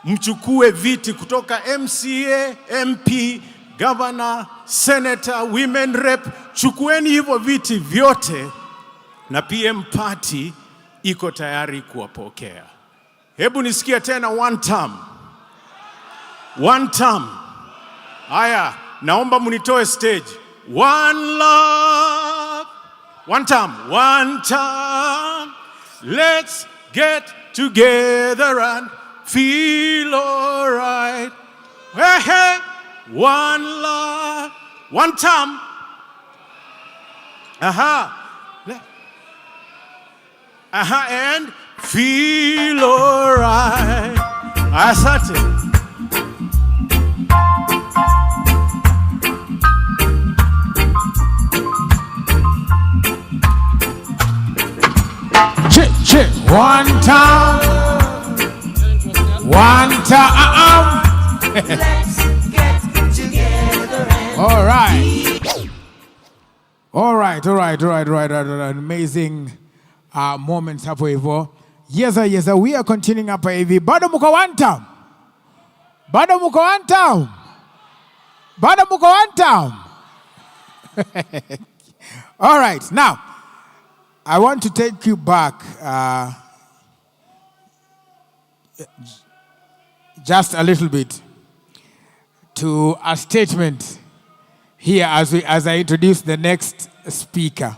mchukue viti kutoka MCA, MP, governor, senator, women rep. Chukueni hivyo viti vyote na PM Party iko tayari kuwapokea. Hebu nisikia tena one term. One term. Haya, naomba munitoe stage. One love. One time. One time. Let's get together and feel alright. Hey, hey. One love. One time. And feel alright. Asante. One time. One time. Let's get together and All right. Amazing moments hapo hivyo. Yes, sir. We are continuing hapa hivi. Bado muko one time. All right. Now, I want to take you back just a little bit to a statement here as I introduce the next speaker.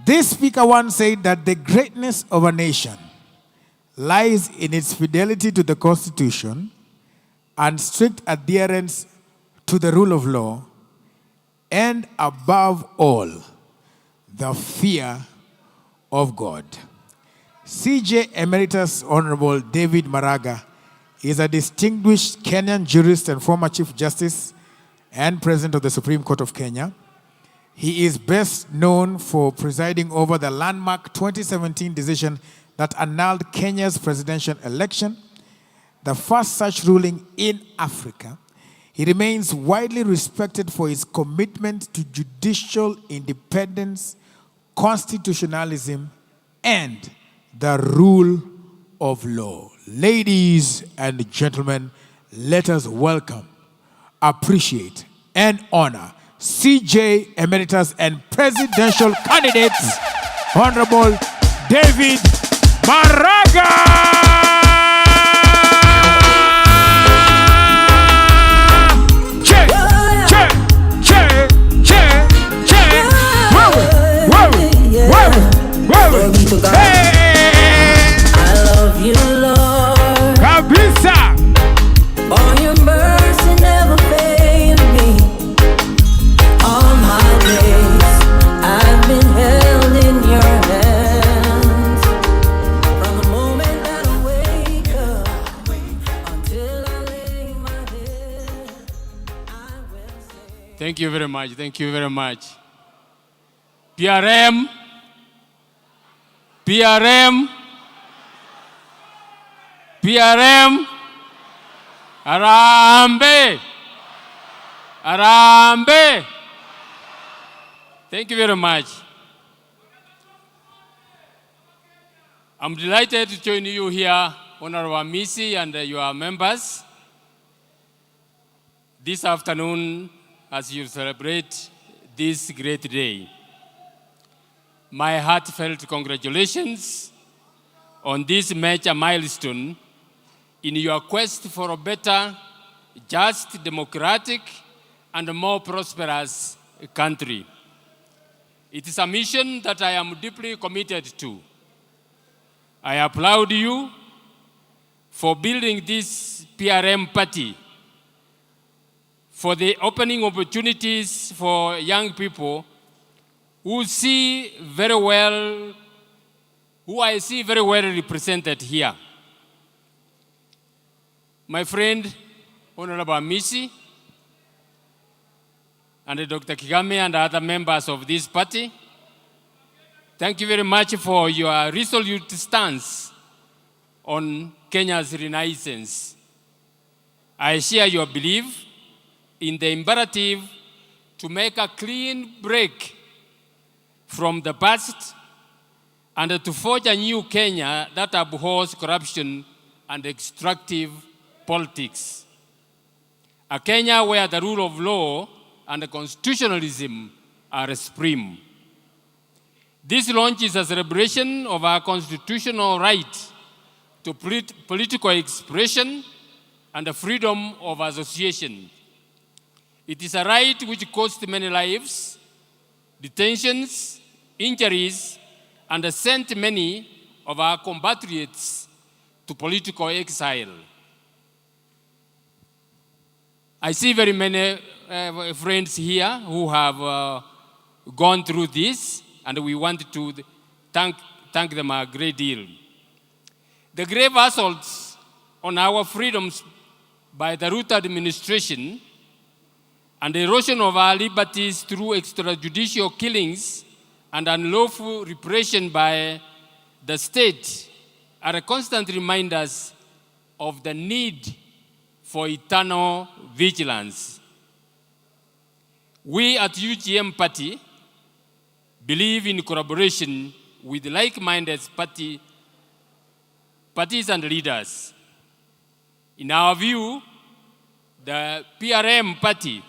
This speaker once said that the greatness of a nation lies in its fidelity to the Constitution and strict adherence to the rule of law, and above all, the fear of God. CJ Emeritus Honorable David Maraga is a distinguished Kenyan jurist and former Chief Justice and President of the Supreme Court of Kenya. He is best known for presiding over the landmark 2017 decision that annulled Kenya's presidential election, the first such ruling in Africa. He remains widely respected for his commitment to judicial independence, constitutionalism, and the rule of law. Ladies and gentlemen, let us welcome, appreciate, and honor CJ Emeritus and Presidential Candidates, Honorable David Maraga! I love you, Lord. Kabisa. For your mercy never failed me. All my days I've been held in your hands. From the moment that I wake up until I lay my head, I will say. Thank you very much. Thank you very much. PRM. Arambe. Thank you very much. I'm delighted to join you here, Honorable Misi and your members, this afternoon as you celebrate this great day. My heartfelt congratulations on this major milestone in your quest for a better, just, democratic, and more prosperous country. It is a mission that I am deeply committed to. I applaud you for building this PRM party, for the opening opportunities for young people who I see very well represented here. My friend, Honorable Misi, and Dr. Kigame and other members of this party, thank you very much for your resolute stance on Kenya's renaissance. I share your belief in the imperative to make a clean break from the past and to forge a new Kenya that abhors corruption and extractive politics. A Kenya where the rule of law and constitutionalism are supreme. This launch is a celebration of our constitutional right to political expression and the freedom of association. It is a right which cost many lives, detentions, injuries, and has sent many of our compatriots to political exile. I see very many friends here who have gone through this, and we want to thank them a great deal. The grave assaults on our freedoms by the Ruto administration and the erosion of our liberties through extrajudicial killings and unlawful repression by the state are a constant reminders of the need for eternal vigilance. We at UGM Party believe in collaboration with like-minded parties and leaders. In our view, the PRM party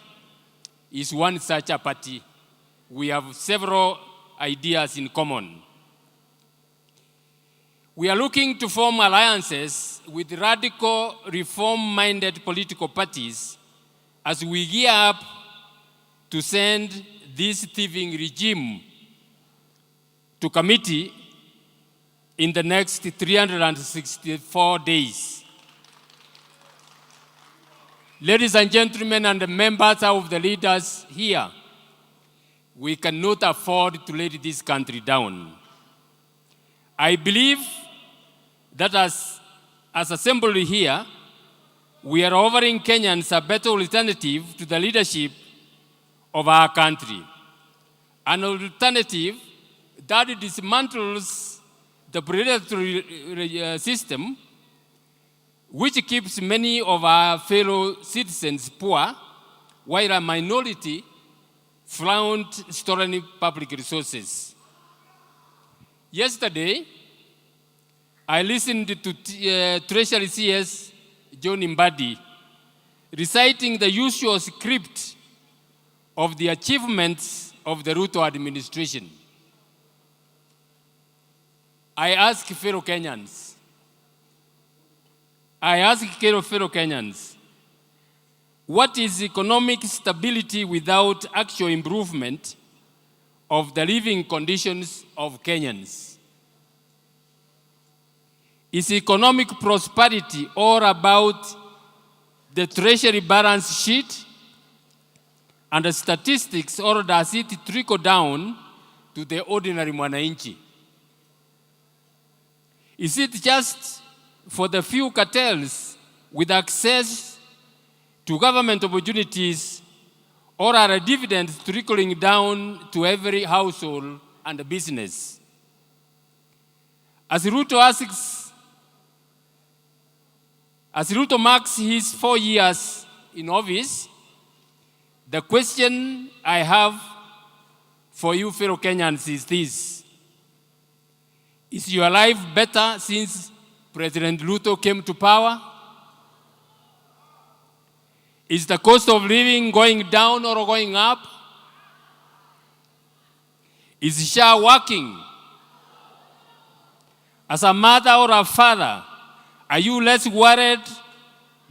is one such a party. We have several ideas in common. We are looking to form alliances with radical, reform-minded political parties as we gear up to send this thieving regime to committee in the next 364 days. Ladies and gentlemen, and the members of the leaders here, we cannot afford to let this country down. I believe that as assembled here, we are offering Kenyans a better alternative to the leadership of our country. An alternative that dismantles the predatory system, which keeps many of our fellow citizens poor, while a minority flaunt stolen public resources. Yesterday, I listened to Treasury CS John Mbadi reciting the usual script of the achievements of the Ruto administration. I ask fellow Kenyans, what is economic stability without actual improvement of the living conditions of Kenyans? Is economic prosperity all about the treasury balance sheet and the statistics, or does it trickle down to the ordinary mwananchi? Is it just for the few cartels with access to government opportunities, or are dividends trickling down to every household and business? As Ruto marks his 4 years in office, the question I have for you fellow Kenyans is this: is your life better since President Ruto came to power? Is the cost of living going down or going up? Is SHA working? As a mother or a father, are you less worried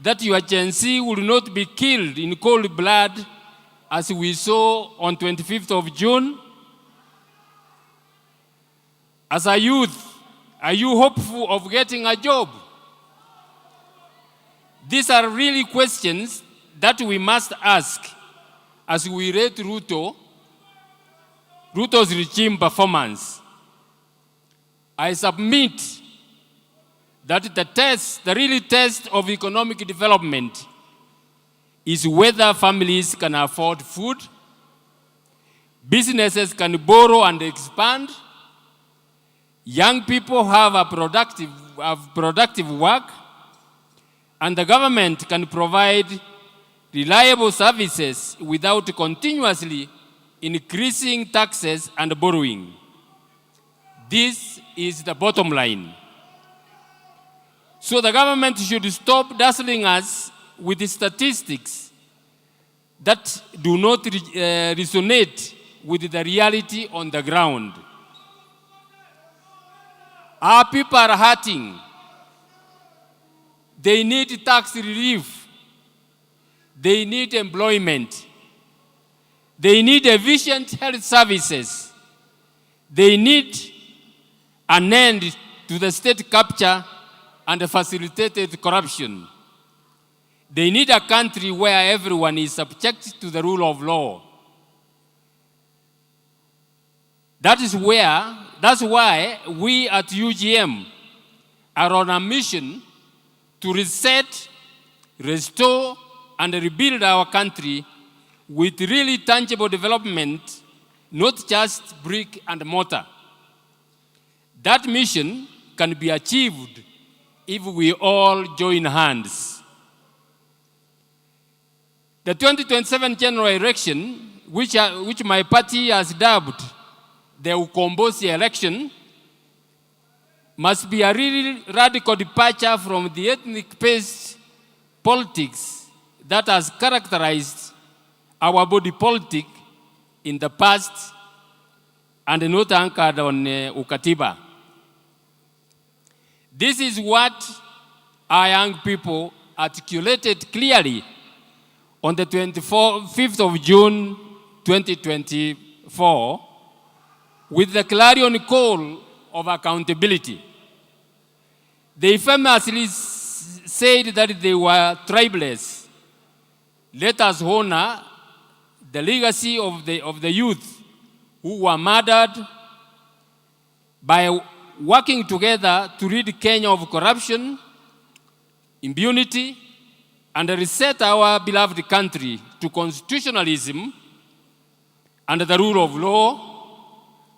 that your Gen Z will not be killed in cold blood as we saw on 25th of June? As a youth, are you hopeful of getting a job? These are really questions that we must ask as we rate Ruto's regime performance. I submit that the real test of economic development is whether families can afford food, businesses can borrow and expand, young people have productive work, and the government can provide reliable services without continuously increasing taxes and borrowing. This is the bottom line. So the government should stop dazzling us with the statistics that do not resonate with the reality on the ground. Our people are hurting. They need tax relief. They need employment. They need efficient health services. They need an end to the state capture and facilitated corruption. They need a country where everyone is subject to the rule of law. That's why we at UGM are on a mission to reset, restore, and rebuild our country with really tangible development, not just brick and mortar. That mission can be achieved if we all join hands. The 2027 general election, which my party has dubbed the Ukombosi election, must be a really radical departure from the ethnic-based politics that has characterized our body politic in the past and not anchored on Ukatiba. This is what our young people articulated clearly on the 5th of June 2024 with the clarion call of accountability. They famously said that they were tribalists. Let us honor the legacy of the youth who were murdered by working together to rid Kenya of corruption, impunity, and reset our beloved country to constitutionalism and the rule of law,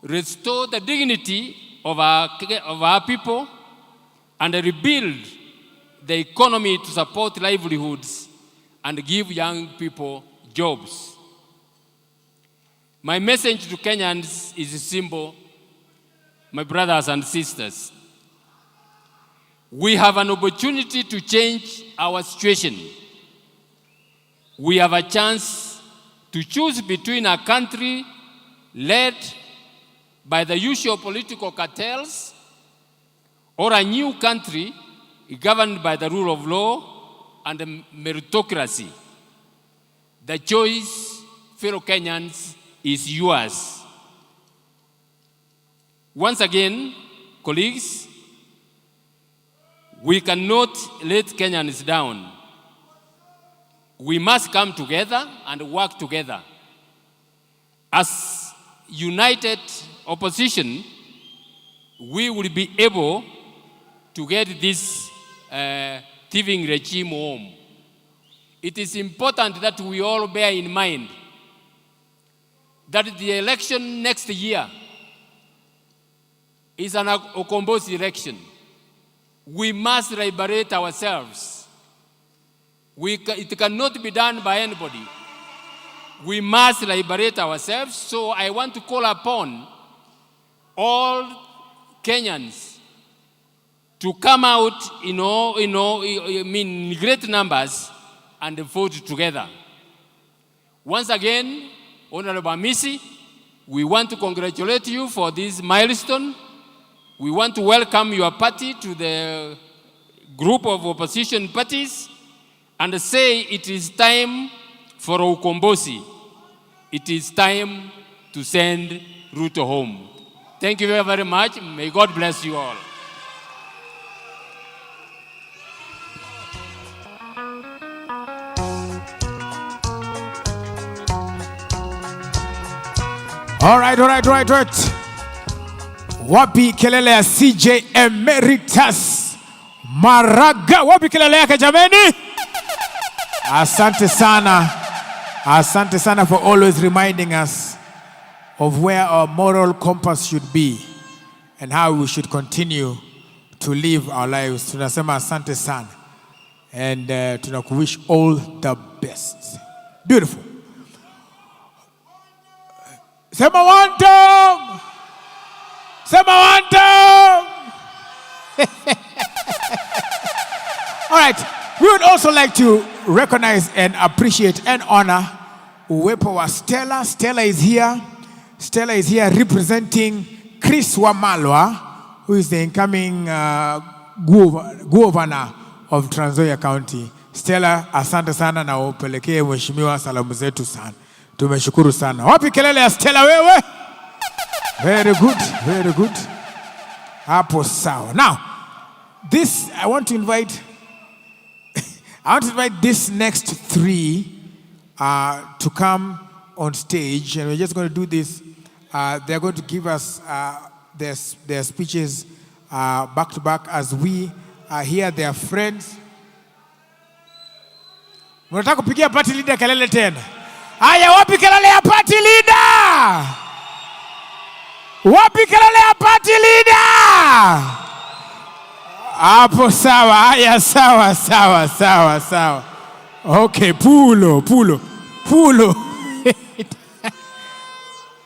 restore the dignity of our people, and rebuild the economy to support livelihoods and give young people jobs. My message to Kenyans is simple, my brothers and sisters. We have an opportunity to change our situation. We have a chance to choose between a country led by the usual political cartels or a new country governed by the rule of law and meritocracy. The choice, fellow Kenyans, is yours. Once again, colleagues, we cannot let Kenyans down. We must come together and work together. As united opposition, we will be able to get this thieving regime home. It is important that we all bear in mind that the election next year is an Ukombosi election. We must liberate ourselves. It cannot be done by anybody. We must liberate ourselves. So I want to call upon all Kenyans to come out in great numbers and vote together. Once again, Honorable Amisi, we want to congratulate you for this milestone. We want to welcome your party to the group of opposition parties and say it is time for Ukombosi. It is time to send Ruto home. Thank you very, very much. May God bless you all. All right. Wapi kelele ya CJ Emeritus Maraga? Wapi kelele yake jameni? Asante sana for always reminding us of where our moral compass should be and how we should continue to live our lives. Tunasema asante sana and tunakuwish all the best. Beautiful. Sema one time. All right. We would also like to recognize and appreciate and honor uwepo wa Stella. Stella is here representing Chris Wamalwa, who is the incoming governor of Trans Nzoia County. Stella, asante sana na upelekee mheshimiwa salamu zetu sana. Tumeshukuru sana. Wapi kelele ya Stella wewe? Very good, very good. Hapo sawa. Now, I want to invite these next three to come on stage, and we're just going to do this. They're going to give us their speeches back to back as we hear their friends. Mnataka kupigia party leader kelele tena? Haya, wapi kelele ya party leader? Wapi kelele ya party leader? Hapo sawa. Haya, sawa. Okay, pulo.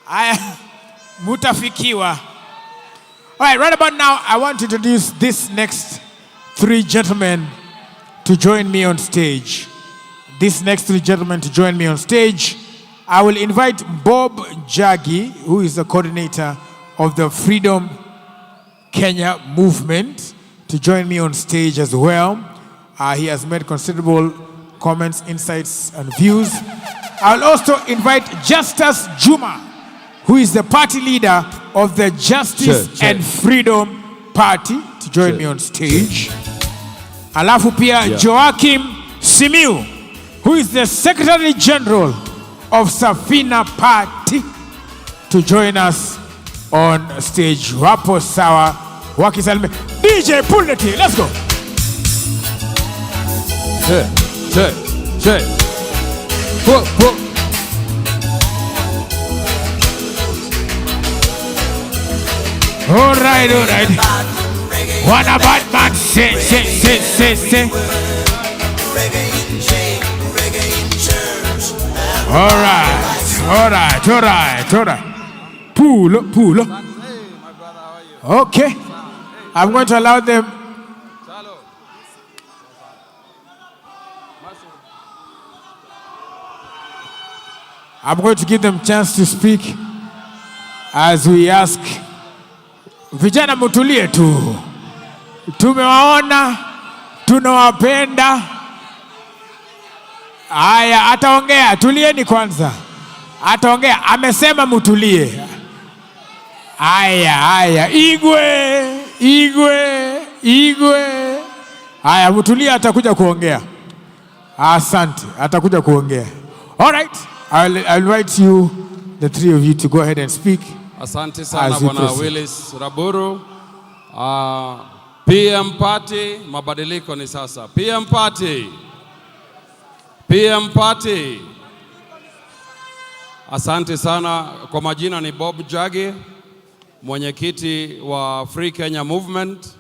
Haya, mutafikiwa. All right, right about now, I want to introduce this next three gentlemen to join me on stage. I will invite Bob Jagi, who is the coordinator of the Freedom Kenya movement, to join me on stage as well. He has made considerable comments, insights, and views. I'll also invite Justus Juma, who is the party leader of the Justice and Freedom Party, to join me on stage. Alafu pia Joachim Simiu, who is the Secretary General of Safina Party, to join us on stage. Wapo sawa, wakisalme. DJ, pull the tea, let's go. Pull. All right. What about man? Say. All right. Pull. Okay. I'm going to allow them. I'm going to give them a chance to speak as we ask. Vijana mutulie tu. Tumewaona, tunawapenda. Aya, ataongea, tulieni kwanza. Ataongea, amesema mutulie. Aya, Igwe. Aya, mutulie, atakuja kuongea. Asante, atakuja kuongea. All right, I'll invite you, the three of you, to go ahead and speak. Asante sana Bwana Willis Raburu. PM Party, mabadiliko ni sasa. PM Party. Asante sana. Kwa majina ni Bob Jagi, mwenyekiti wa Free Kenya Movement.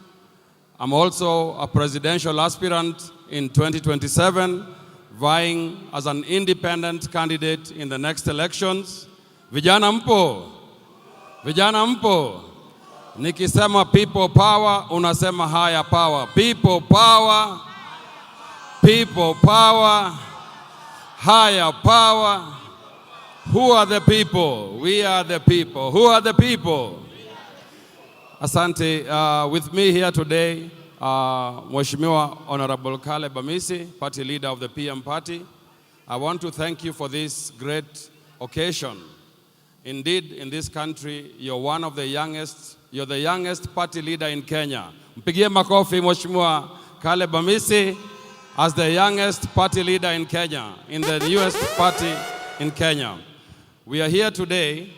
I'm also a presidential aspirant in 2027, vying as an independent candidate in the next elections. Vijana mpo? Nikisema people power, unasema higher power. People power, higher power. Who are the people? We are the people. Who are the people? Asante. With me here today, Mheshimiwa Honorable Caleb Amisi, party leader of the PM Party. I want to thank you for this great occasion. Indeed, in this country, you're the youngest party leader in Kenya. Mpigie makofi Mheshimiwa Caleb Amisi as the youngest party leader in Kenya, in the newest party in Kenya. We are here today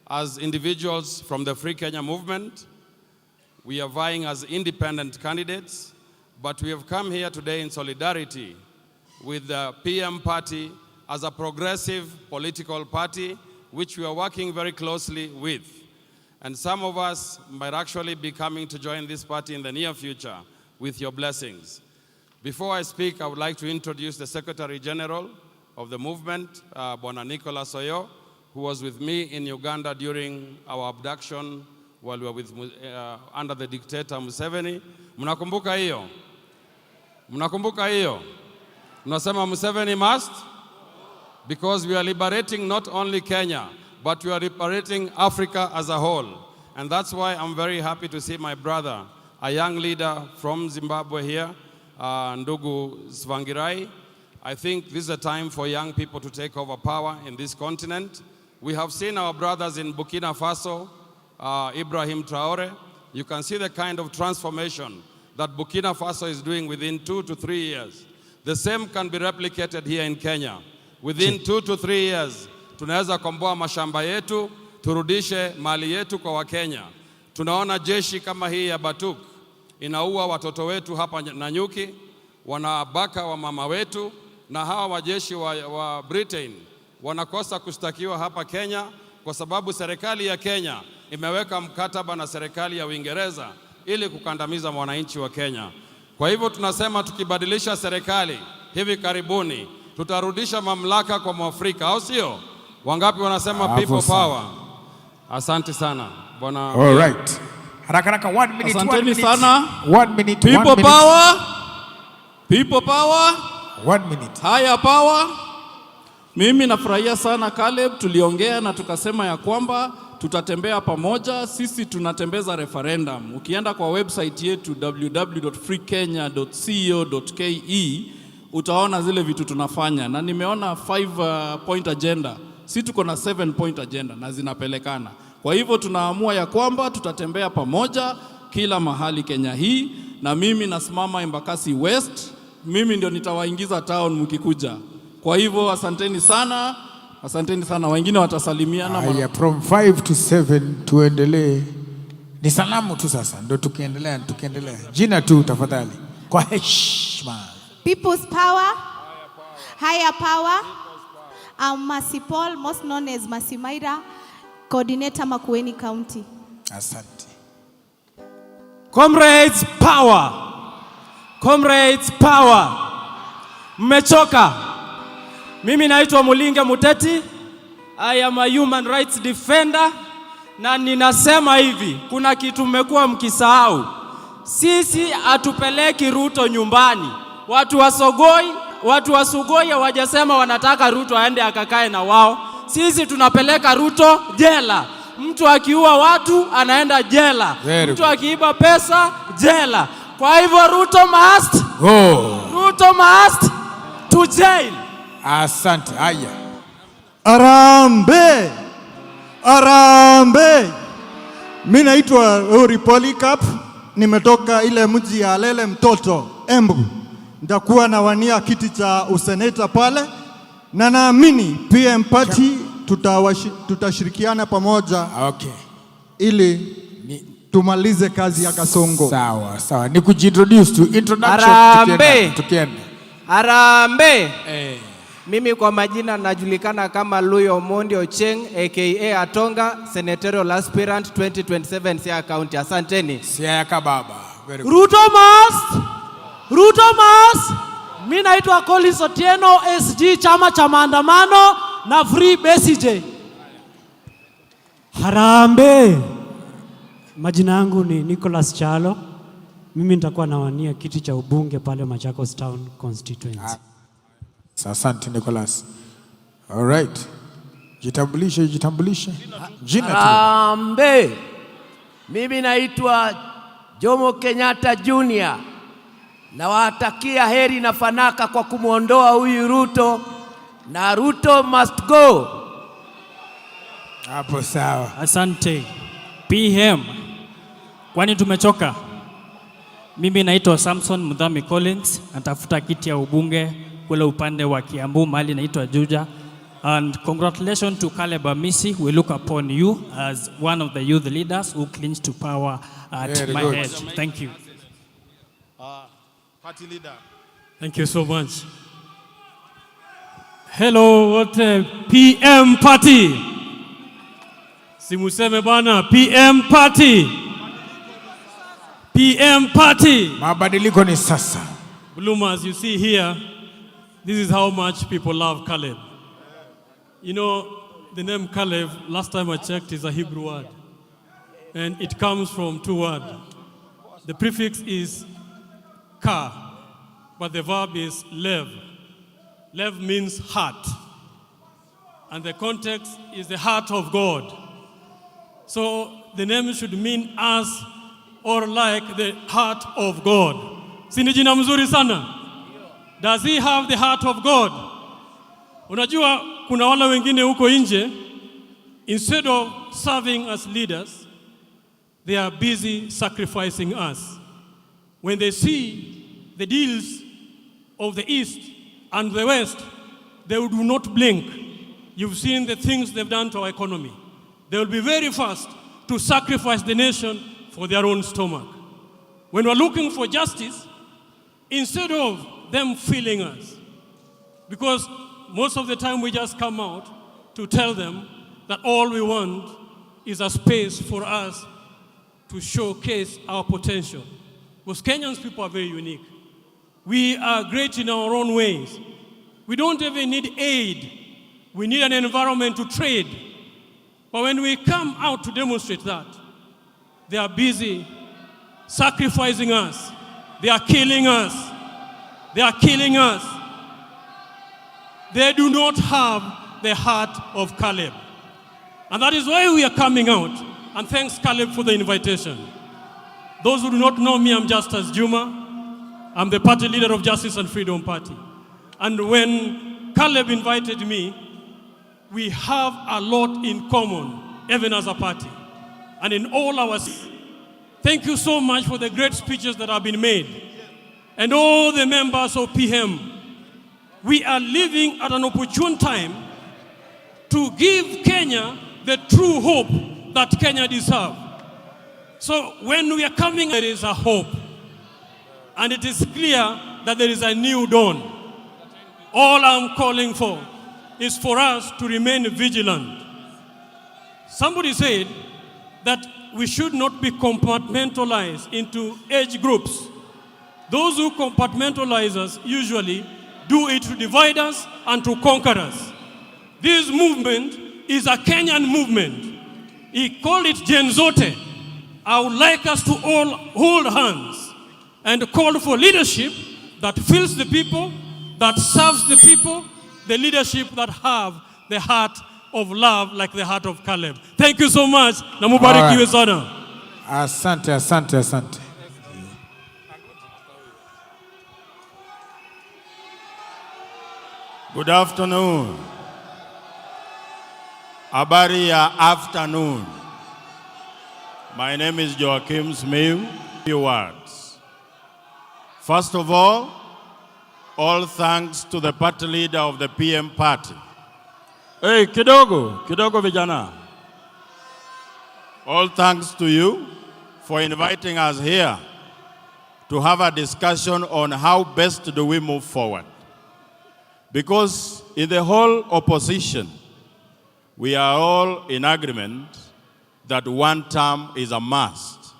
as individuals from the Free Kenya movement. We are vying as independent candidates, but we have come here today in solidarity with the PM Party as a progressive political party, which we are working very closely with. And some of us might actually be coming to join this party in the near future with your blessings. Before I speak, I would like to introduce the Secretary General of the movement, Bwana Nicholas Oyo, who was with me in Uganda during our abduction while we were under the dictator Museveni. Mnakumbuka hiyo? Mnasema Museveni must? Because we are liberating not only Kenya, but we are liberating Africa as a whole. And that's why I'm very happy to see my brother, a young leader from Zimbabwe here, ndugu Svangirai, I think this is a time for young people to take over power in this continent. We have seen our brothers in Burkina Faso, Ibrahim Traore. You can see the kind of transformation that Burkina Faso is doing within 2 to 3 years. The same can be replicated here in Kenya. Within 2 to 3 years, tunaweza komboa mashamba yetu, turudishe mali yetu kwa Wakenya. Tunaona jeshi kama hii ya Batuk inaua watoto wetu hapa Nanyuki, wanabaka wa mama wetu, na hawa wajeshi wa Britain wanakosa kushtakiwa hapa Kenya kwa sababu serikali ya Kenya imeweka mkataba na serikali ya Uingereza ili kukandamiza mwananchi wa Kenya. Kwa hivyo tunasema tukibadilisha serikali hivi karibuni tutarudisha mamlaka kwa Mwafrika, au sio? Wangapi wanasema people power? Asante sana bwana. All right. Haraka 1 minute. Asanteni sana. 1 minute. People power. People power. 1 minute. Higher power. Mimi nafurahia sana Caleb, tuliongea na tukasema ya kwamba tutatembea pamoja. Sisi tunatembeza referendum. Ukienda kwa website yetu www.freekenya.co.ke utaona zile vitu tunafanya, na nimeona 5 point agenda. Sisi tuko na 7 point agenda na zinapelekana. Kwa hivyo tunaamua ya kwamba tutatembea pamoja kila mahali Kenya hii, na mimi nasimama Embakasi West. Mimi ndio nitawaingiza town mkikuja. Kwa hivyo asanteni sana. Asanteni sana. Wengine watasalimiana. Haya, from 5 to 7 tuendelee. Ni salamu tu sasa ndio tukiendelea. Jina tu tafadhali. Kwa heshima. People's power. Higher power. I'm Mercy Paul, most known as Mercy Maira, coordinator Makueni County. Asante. Comrades power. Comrades power. Mmechoka? Mimi naitwa Mulinga Muteti. I am a human rights defender, na ninasema hivi, kuna kitu mmekuwa mkisahau. Sisi hatupeleki Ruto nyumbani. Watu wa Sugoi hawajasema wanataka Ruto aende akakae na wao. Sisi tunapeleka Ruto jela. Mtu akiua watu anaenda jela. Mtu akiiba pesa jela. Kwa hivyo Ruto must go. Ruto must to jail. Asante. Haya. Arambe. Arambe. Mimi naitwa PolitiKali, nimetoka ile mji ya Lele Mtoto, Embu. Nitakuwa nawania kiti cha useneta pale, na naamini PM party tutashirikiana pamoja. Okay. Ili tumalize kazi ya Kasongo. Sawa. Ni kujiintroduce to introduction. Arambe. Tukienda. Arambe. Mimi kwa majina najulikana kama Luyo Mondi Ocheng aka Atonga, senatorial aspirant 2027 Siaya County. Asanteni. Siaya kababa. Ruto must. Mimi naitwa Collins Otieno, SG chama cha maandamano na Free Besigye. Harambe. Majina yangu ni Nicholas Chalo. Mimi nitakuwa nawania kiti cha ubunge pale Machakos Town constituency. Asante Nicholas. All right. Jitambulishe. Jina tu. Harambe. Mimi naitwa Jomo Kenyatta Junior. Nawatakia heri na fanaka kwa kumuondoa huyu Ruto, na Ruto must go. Hapo sawa. Asante. PM. Kwani tumechoka? Mimi naitwa Samson Mudhami Collins, natafuta kiti ya ubunge kule upande wa Kiambu, mahali naitwa Juja. And congratulations to Caleb Amisi. We look upon you as one of the youth leaders who clinched to power at Very my good. age. Thank you. Party leader. Thank you so much. Hello, what PM party? Simuseme bana, PM party. PM party. Mabadiliko ni sasa. Bluma, as you see here, this is how much people love Caleb. You know, the name Caleb, last time I checked, is a Hebrew word. And it comes from 2 words. The prefix is ka, but the verb is lev. Lev means heart. And the context is the heart of God. So the name should mean as or like the heart of God. Si ni jina mzuri sana? Does he have the heart of God? Unajua kuna wale wengine huko nje, instead of serving as leaders, they are busy sacrificing us. When they see the deals of the East and the West, they do not blink. You've seen the things they've done to our economy. They will be very fast to sacrifice the nation for their own stomach. When we're looking for justice, instead of them feeling us, because most of the time we just come out to tell them that all we want is a space for us to showcase our potential. Because Kenyans people are very unique. We are great in our own ways. We don't even need aid. We need an environment to trade. But when we come out to demonstrate that, they are busy sacrificing us. They are killing us. They are killing us. They do not have the heart of Caleb. And that is why we are coming out. And thanks, Caleb, for the invitation. Those who do not know me, I'm Justus Juma. I'm the party leader of Justice and Freedom Party. And when Caleb invited me, we have a lot in common, even as a party. And in all our... Thank you so much for the great speeches that have been made. And all the members of PM. We are living at an opportune time to give Kenya the true hope that Kenya deserves. So when we are coming, there is a hope. And it is clear that there is a new dawn. All I'm calling for is for us to remain vigilant. Somebody said that we should not be compartmentalized into age groups. Those who compartmentalize us usually do it to divide us and to conquer us. This movement is a Kenyan movement. He called it Gen Zote. I would like us to all hold hands and call for leadership that fills the people, that serves the people, the leadership that have the heart of love like the heart of Caleb. Thank you so much. Na mubarikiwe sana. Asante, asante, asante. Good afternoon. Habari ya afternoon. My name is Joachim Smith. Few words. First of all thanks to the party leader of the PM party. Hey, kidogo vijana. All thanks to you for inviting us here to have a discussion on how best do we move forward. Because in the whole opposition, we are all in agreement that one term is a must.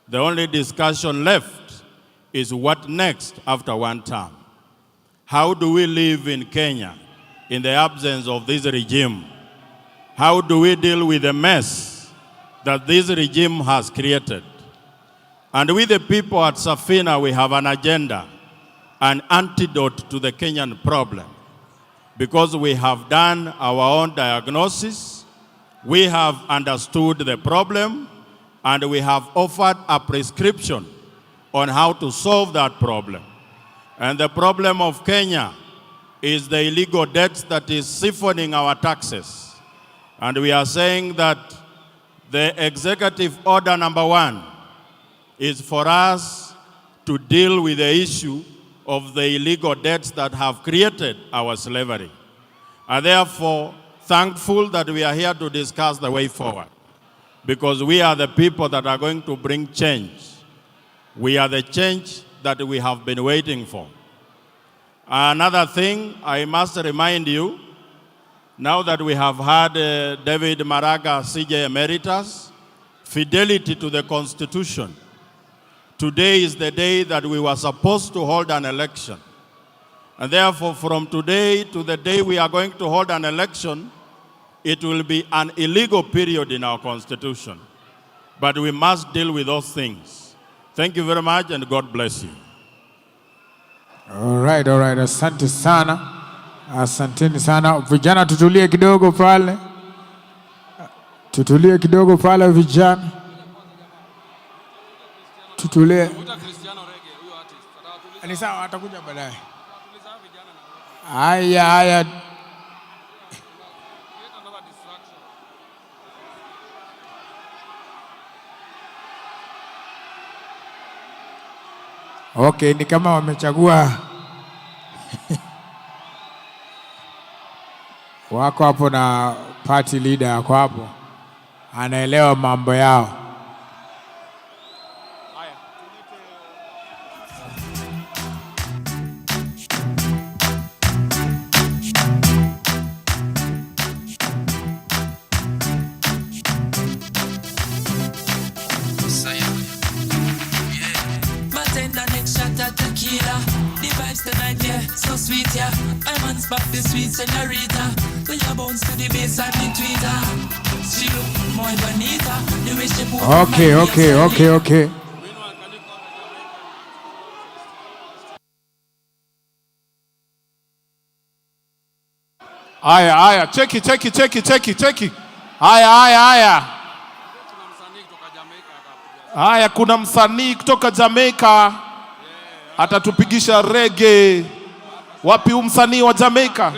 The only discussion left is what next after one term. How do we live in Kenya in the absence of this regime? How do we deal with the mess that this regime has created? And with the people at Safina, we have an agenda, an antidote to the Kenyan problem. Because we have done our own diagnosis, we have understood the problem, and we have offered a prescription on how to solve that problem. And the problem of Kenya is the illegal debts that is siphoning our taxes. And we are saying that the executive order number 1 is for us to deal with the issue of the illegal debts that have created our slavery. And therefore, thankful that we are here to discuss the way forward. Because we are the people that are going to bring change. We are the change that we have been waiting for. Another thing, I must remind you, now that we have had David Maraga, CJ Emeritus, fidelity to the Constitution. Today is the day that we were supposed to hold an election. And therefore, from today to the day we are going to hold an election, it will be an illegal period in our Constitution. But we must deal with those things. Thank you very much, and God bless you. All right. Asante sana. Asanteni sana. Vijana tutulie kidogo pale. Tutulie kidogo pale vijana. Tutulie. Ni sawa, atakuja baadaye. Haya. Okay, ni kama wamechagua wako hapo na party leader wako hapo, anaelewa mambo yao. So sweet, yeah. I man spot the sweet señorita. When you bounce to the bass and the tweeter. She look more bonita. The way she move. Okay. Aya, cheki. Aya. Aya, kuna msanii kutoka Jamaica atatupigisha reggae. Wapi msanii wa Jamaica?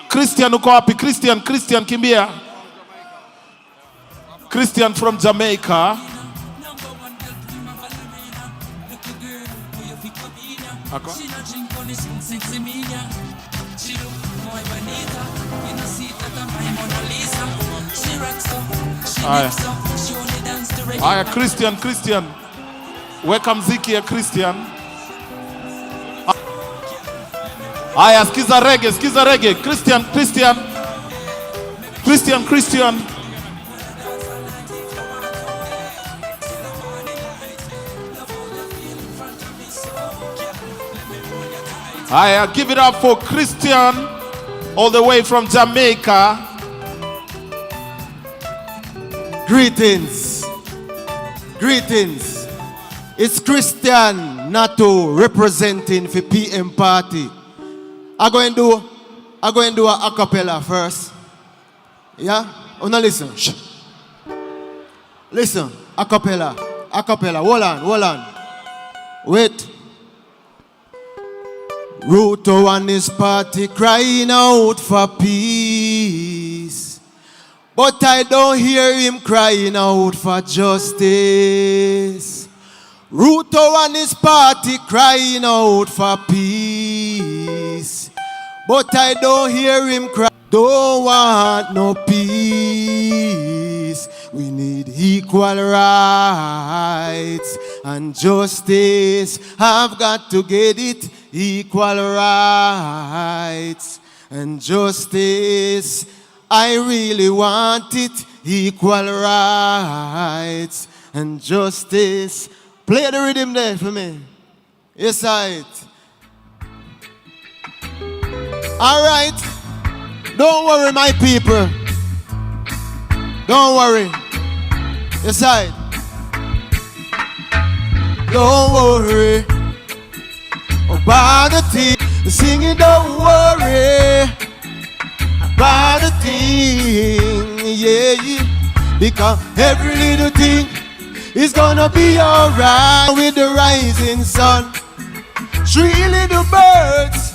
Christian uko wapi? Christian kimbia. Christian from Jamaica. Ako? Aya, Christian. Weka mziki ya Christian. Aya, skiza reggae. Christian. Aya, give it up for Christian, all the way from Jamaica. Greetings. It's Christian Nato representing for PM Party. I'm going to do a cappella first. Yeah? Oh, now listen. Shh. Listen. A cappella. Hold on. Wait. Ruto and his party crying out for peace. But I don't hear him crying out for justice. Ruto and his party crying out for peace. But I don't hear him cry. Don't want no peace. We need equal rights and justice. I've got to get it. Equal rights and justice. I really want it. Equal rights and justice. Play the rhythm there for me. Yes, right. All right. Don't worry, my people. Don't worry. Yes, right. Don't worry about the thing. Singing, don't worry about the thing. Yeah. Because every little thing is gonna be alright. With the rising sun, 3 little birds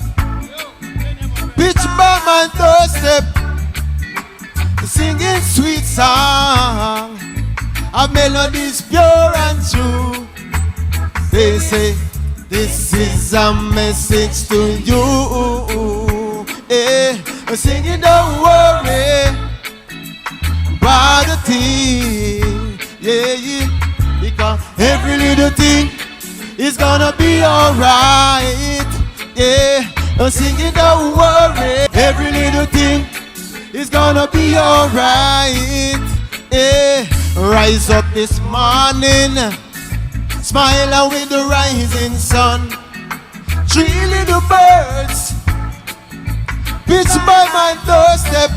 pitch by my doorstep, singing sweet song, a melody's pure and true. They say this is a message to you. Singing, don't worry about the thing. Yeah. Because every little thing is gonna be alright. Yeah. Singing, don't worry. Every little thing is gonna be alright. Yeah. Rise up this morning, smiling with the rising sun. 3 little birds pitch by my doorstep.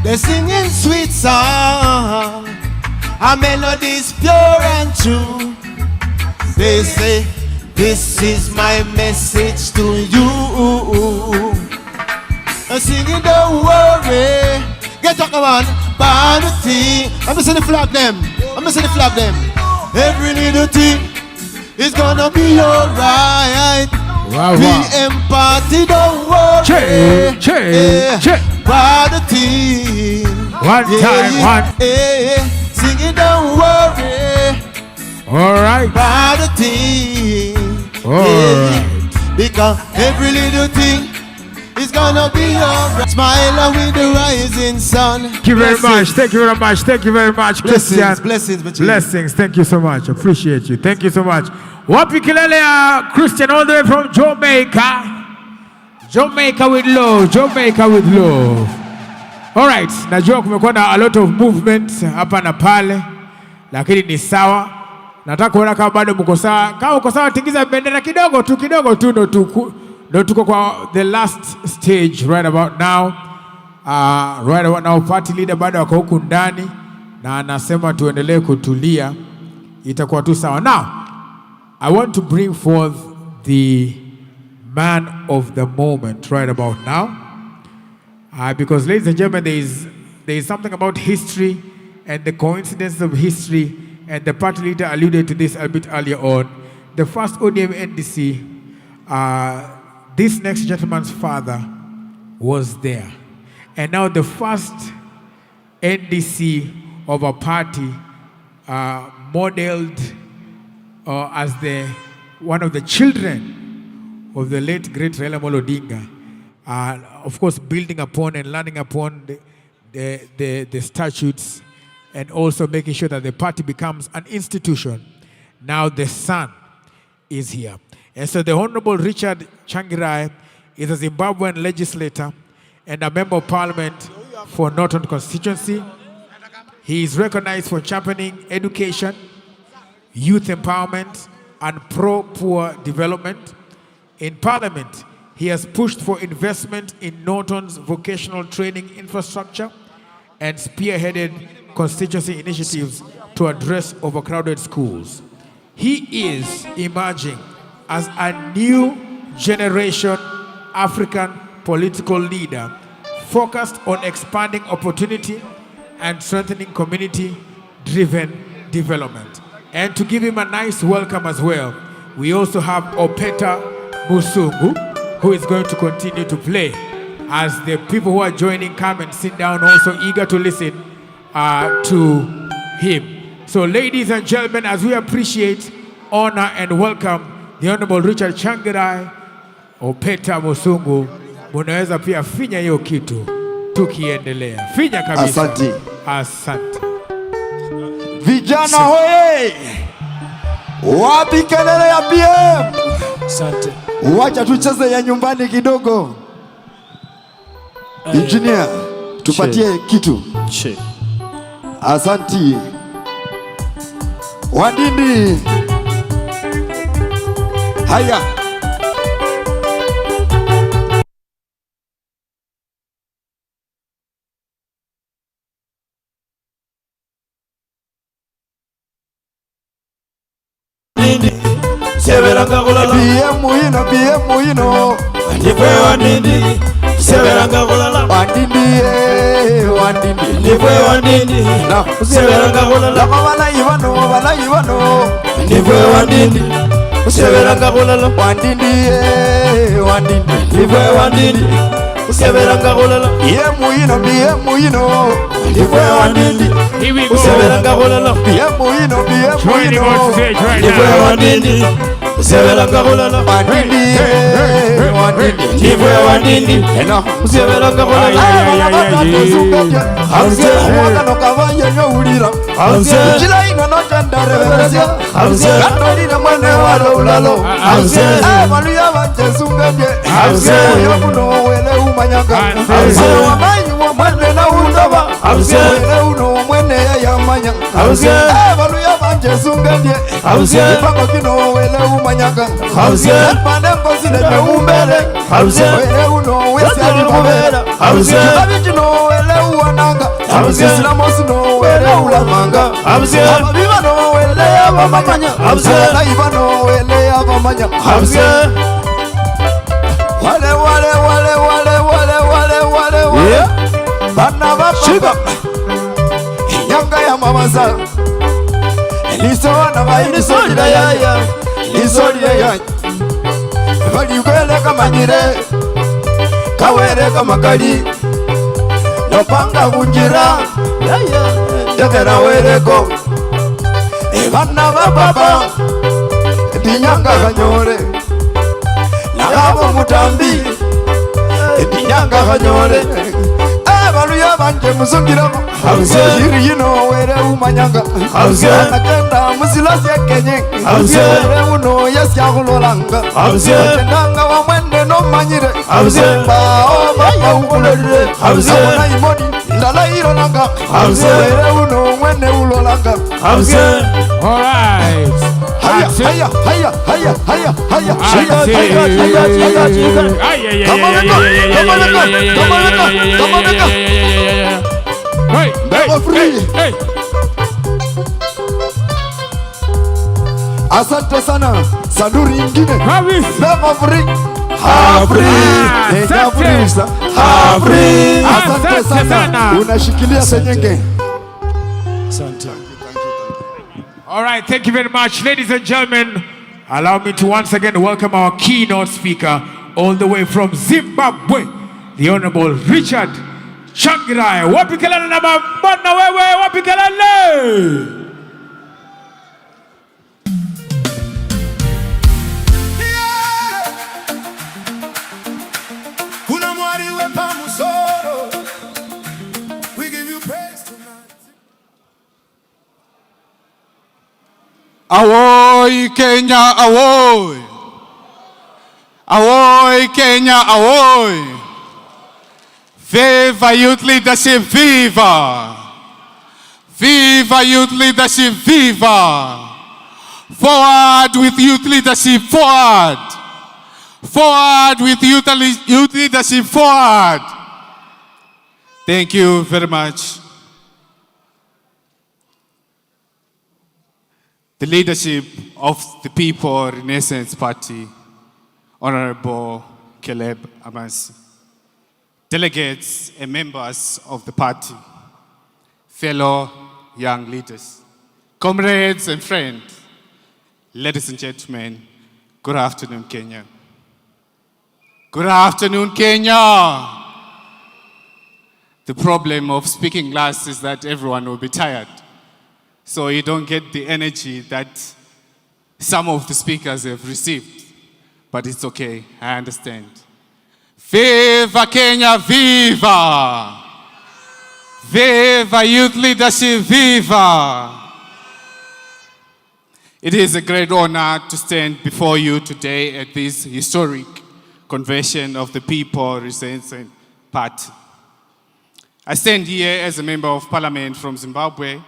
They're singing sweet song, a melody's pure and true. They say, this is my message to you. Singing, don't worry. Get up, come on. About the thing. I'm missing the flag them. Every little thing it's gonna be alright. Wow, PM party, don't worry. About the team. One time. Sing it, don't worry. All right. About the team. All right. Because every little thing is gonna be alright. Smile with the rising sun. Thank you very much. Thank you very much. Thank you very much, Christian. Blessings. Thank you so much. Appreciate you. Thank you so much. Wapi kelele Christian all the way from Jamaica. Jamaica with love. Jamaica with love. All right. Najua kumekuwa na a lot of movement hapa na pale, lakini ni sawa. Nataka kuona kama bado mko sawa. Kama uko sawa, tingiza bendera kidogo tu ndo tuko kwa the last stage right about now. Right about now party leader bado wako huku ndani na anasema tuendelee kutulia, itakuwa tu sawa. Now I want to bring forth the man of the moment right about now, because ladies and gentlemen, there is something about history and the coincidence of history, and the party leader alluded to this a bit earlier on. The first ODM NDC, this next gentleman's father was there. And now the first NDC of a party modeled as one of the children of the late great Raila Amolo Odinga, of course building upon and learning upon the statutes, and also making sure that the party becomes an institution. Now the son is here. And so the Honorable Richard Changirai is a Zimbabwean legislator and a member of parliament for Norton constituency. He is recognized for championing education, youth empowerment, and pro-poor development. In parliament, he has pushed for investment in Norton's vocational training infrastructure and spearheaded constituency initiatives to address overcrowded schools. He is emerging as a new generation African political leader focused on expanding opportunity and strengthening community-driven development. And to give him a nice welcome as well, we also have Opeta Musungu, who is going to continue to play as the people who are joining come and sit down, also eager to listen to him. So ladies and gentlemen, as we appreciate, honor and welcome the Honorable Richard Changirai, Opeta Musungu, munaweza pia finya hiyo kitu tukiendelea. Finya kabisa. Asante. Asante. Vijana hoye! Wapi kelele ya PM? Asante. Wacha tucheze ya nyumbani kidogo. Engineer, tupatie kitu. Asante. Wadindi. Haya. Severanga kulala PM muino Nifwe wandindi Severanga kulala Wandindi Nifwe wandindi Severanga kulala Wala Ivano Nifwe wandindi Severanga kulala Wandindi Nifwe wandindi Severanga kulala PM muino Nifwe wandindi Severanga kulala PM muino Nifwe wandindi Severanga kulala Wandindi Nifwe wandindi Severanga kulala Hamse Mwaka no kavanye nyowulira Hamse Chila inga no chandare veresya Hamse Katoli na mwene walo ulalo Hamse Maluya vante sungebye Hamse Yokuno wele umanyanga Hamse Wamanyi wa mwene na undaba Hamse Wele uno mwene ya yamanya Hamse Maluya vante sungebye Hamse Ipango kino wele umanyanga Hamse Manembo zile umbele Hamse Wele uno wesi alimubela Hamse Kabijino wele uwananga Hamse Islamosi no wele ulamanga Hamse Ababiba no wele abamanya Hamse Naiba no wele abamanya Hamse Wale Bana baba Nyanga ya mamaza Eliso na maini sojira yaya isolie ya bali kwele kamanyire kawere kamakali nopanga bunjira yagera wereko bana bababa binyanga kanyore nagabo mutambi binyanga kanyore baluya banje musungiramo yiri yino were umanyanga agenda musilasi kenye were uno yasya kulolanga ndanga wa mwende no manyire bao baba ukulere na imoni ndala irolanga were uno mwende ulolanga. All right. Haya, haya, haya, haya, haya, haya. Asante sana. Sanduri ingine. Never free. Asante sana. Unashikilia senyenge. Asante. All right, thank you very much. Ladies and gentlemen, allow me to once again welcome our keynote speaker all the way from Zimbabwe, the Honorable Richard Changirai. Wapi kelele na mabwana wewe, wapi kelele? Awoy Kenya, awoy. Awoy Kenya, awoy. Viva youth leadership, viva. Viva youth leadership, viva. Forward with youth leadership, forward. Forward with youth leadership, forward. Thank you very much. The leadership of the People Renaissance Party, Honorable Caleb Amasi, delegates and members of the party, fellow young leaders, comrades and friends, ladies and gentlemen, good afternoon, Kenya. Good afternoon, Kenya. The problem of speaking last is that everyone will be tired. So you don't get the energy that some of the speakers have received. But it's okay, I understand. Viva Kenya, viva! Viva youth leadership, viva! It is a great honor to stand before you today at this historic convention of the People Renaissance Party. I stand here as a member of parliament from Zimbabwe,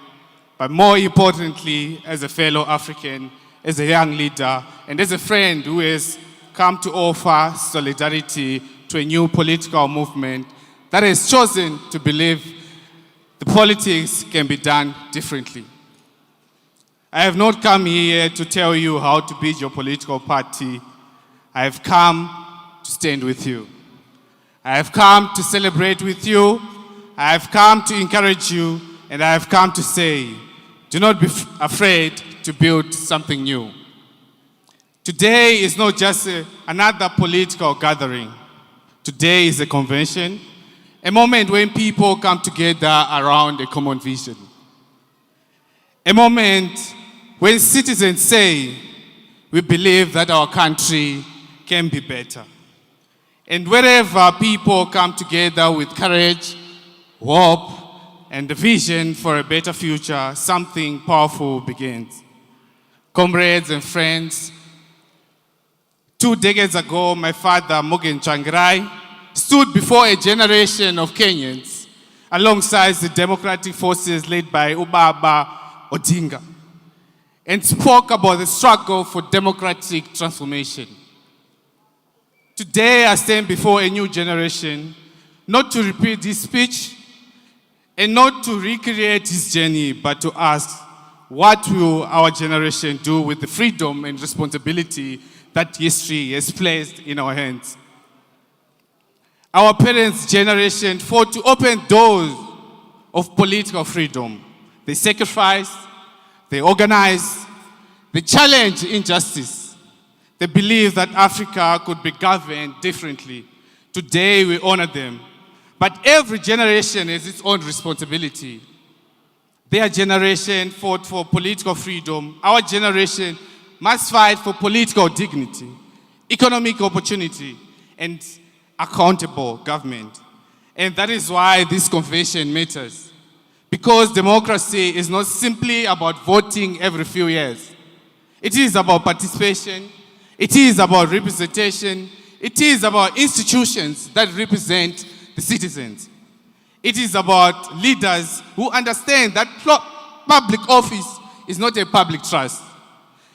but more importantly, as a fellow African, as a young leader, and as a friend who has come to offer solidarity to a new political movement that has chosen to believe the politics can be done differently. I have not come here to tell you how to build your political party. I have come to stand with you. I have come to celebrate with you. I have come to encourage you, and I have come to say, do not be afraid to build something new. Today is not just another political gathering. Today is a convention, a moment when people come together around a common vision. A moment when citizens say, we believe that our country can be better. And wherever people come together with courage, hope, and the vision for a better future, something powerful begins. Comrades and friends, 2 decades ago, my father, Mogen Changirai, stood before a generation of Kenyans alongside the democratic forces led by Ubaba Odinga and spoke about the struggle for democratic transformation. Today, I stand before a new generation, not to repeat his speech, and not to recreate his journey, but to ask, what will our generation do with the freedom and responsibility that history has placed in our hands? Our parents' generation fought to open doors of political freedom. They sacrificed, they organized, they challenged injustice, They believe that Africa could be governed differently. Today we honor them. But every generation has its own responsibility. Their generation fought for political freedom. Our generation must fight for political dignity, economic opportunity, and accountable government. And that is why this convention matters. Because democracy is not simply about voting every few years. It is about participation. It is about representation. It is about institutions that represent the citizens. It is about leaders who understand that public office is not a public trust.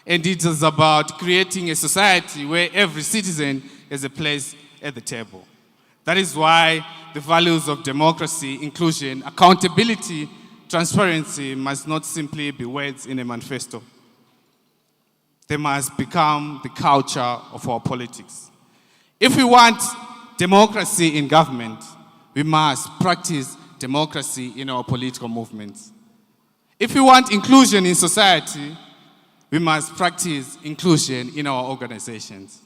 And it is about creating a society where every citizen has a place at the table. That is why the values of democracy, inclusion, accountability, transparency must not simply be words in a manifesto. They must become the culture of our politics. If we want democracy in government, we must practice democracy in our political movements. If we want inclusion in society, we must practice inclusion in our organizations.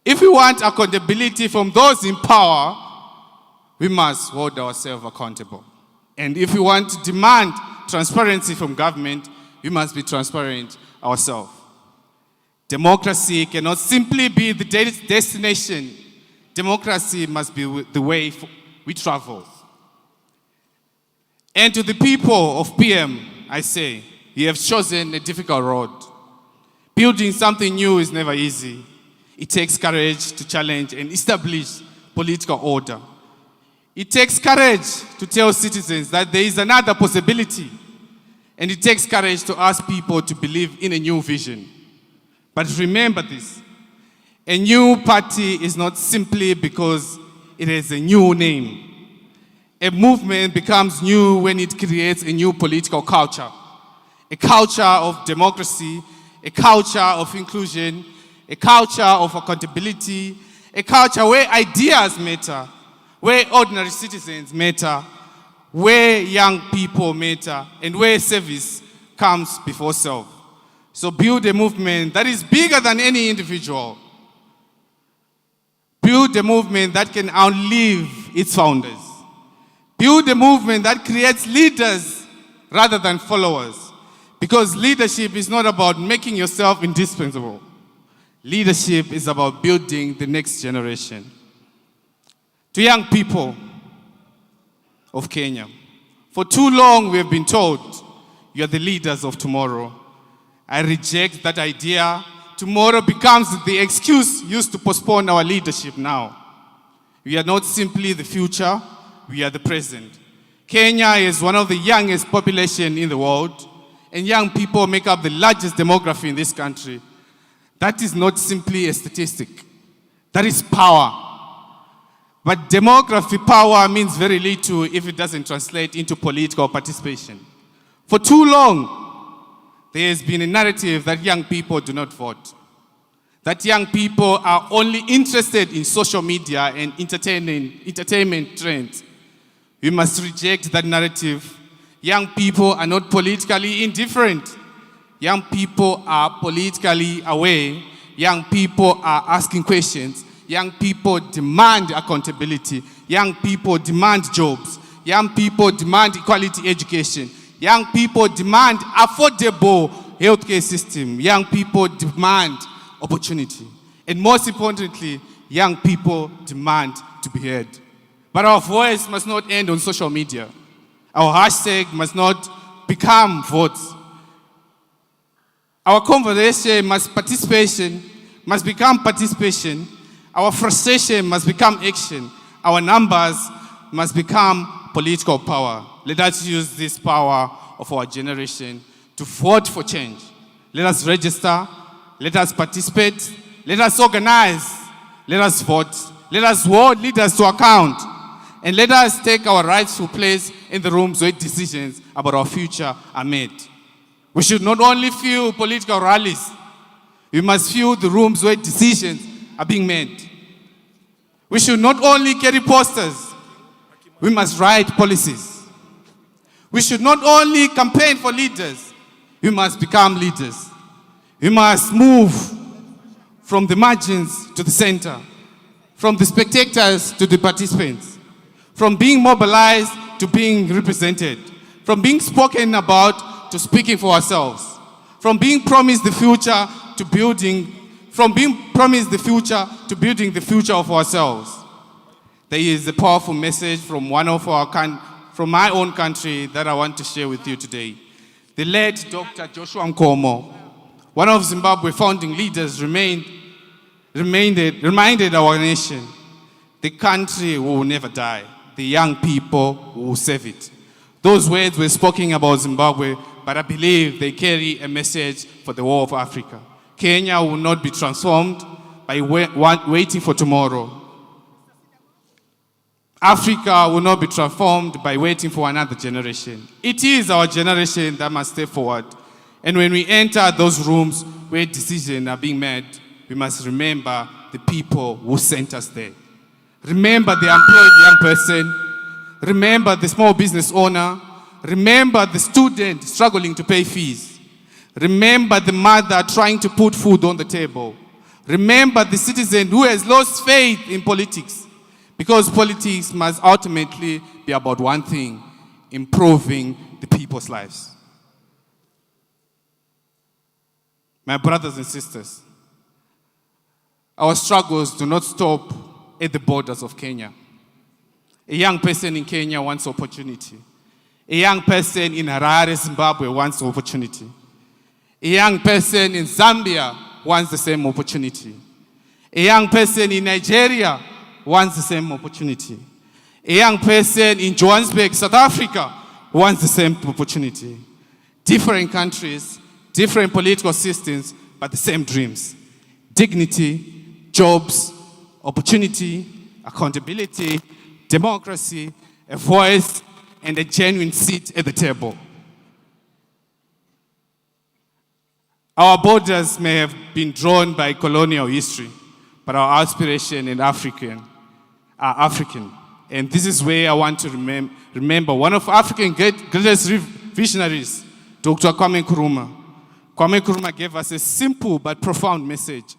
If we want accountability from those in power, we must hold ourselves accountable. And if we want to demand transparency from government, we must be transparent ourselves. Democracy cannot simply be the destination. Democracy must be the way we travel. And to the people of PM, I say, you have chosen a difficult road. Building something new is never easy. It takes courage to challenge and establish political order. It takes courage to tell citizens that there is another possibility. And it takes courage to ask people to believe in a new vision. But remember this, a new party is not simply because it has a new name. A movement becomes new when it creates a new political culture. A culture of democracy, a culture of inclusion, a culture of accountability, a culture where ideas matter, where ordinary citizens matter, where young people matter, and where service comes before self. So build a movement that is bigger than any individual. Build a movement that can outlive its founders. Build a movement that creates leaders rather than followers. Because leadership is not about making yourself indispensable. Leadership is about building the next generation. To young people of Kenya, for too long we have been told, you are the leaders of tomorrow. I reject that idea. Tomorrow becomes the excuse used to postpone our leadership now. We are not simply the future, we are the present. Kenya is one of the youngest populations in the world, and young people make up the largest demography in this country. That is not simply a statistic. That is power. But demography power means very little if it doesn't translate into political participation. For too long, there has been a narrative that young people do not vote. That young people are only interested in social media and entertainment trends. We must reject that narrative. Young people are not politically indifferent. Young people are politically aware. Young people are asking questions. Young people demand accountability. Young people demand jobs. Young people demand quality education. Young people demand affordable healthcare system. Young people demand opportunity. And most importantly, young people demand to be heard. But our voice must not end on social media. Our hashtag must not become votes. Our conversation must become participation. Our frustration must become action. Our numbers must become political power. Let us use this power of our generation to vote for change. Let us register. Let us participate. Let us organize. Let us vote. Let us hold leaders to account. And let us take our rightful place in the rooms where decisions about our future are made. We should not only fill political rallies. We must fill the rooms where decisions are being made. We should not only carry posters. We must write policies. We should not only campaign for leaders. We must become leaders. We must move from the margins to the center, from the spectators to the participants, from being mobilized to being represented, from being spoken about to speaking for ourselves, from being promised the future to building, the future of ourselves. There is a powerful message from from my own country that I want to share with you today. The late Dr. Joshua Nkomo, one of Zimbabwe's founding leaders, reminded our nation, the country will never die, the young people will save it. Those words were spoken about Zimbabwe, but I believe they carry a message for the whole of Africa. Kenya will not be transformed by waiting for tomorrow. Africa will not be transformed by waiting for another generation. It is our generation that must step forward. And when we enter those rooms where decisions are being made, we must remember the people who sent us there. Remember the employed young person. Remember the small business owner. Remember the student struggling to pay fees. Remember the mother trying to put food on the table. Remember the citizen who has lost faith in politics. Because politics must ultimately be about one thing: improving the people's lives. My brothers and sisters, our struggles do not stop at the borders of Kenya. A young person in Kenya wants opportunity. A young person in Harare, Zimbabwe wants opportunity. A young person in Zambia wants the same opportunity. A young person in Nigeria wants the same opportunity. A young person in Johannesburg, South Africa wants the same opportunity. Different countries, different political systems, but the same dreams. Dignity, jobs, opportunity, accountability, democracy, a voice, and a genuine seat at the table. Our borders may have been drawn by colonial history, but our aspiration are African. And this is where I want to remember one of Africa's greatest visionaries, Dr. Kwame Nkrumah. Kwame Nkrumah gave us a simple but profound message: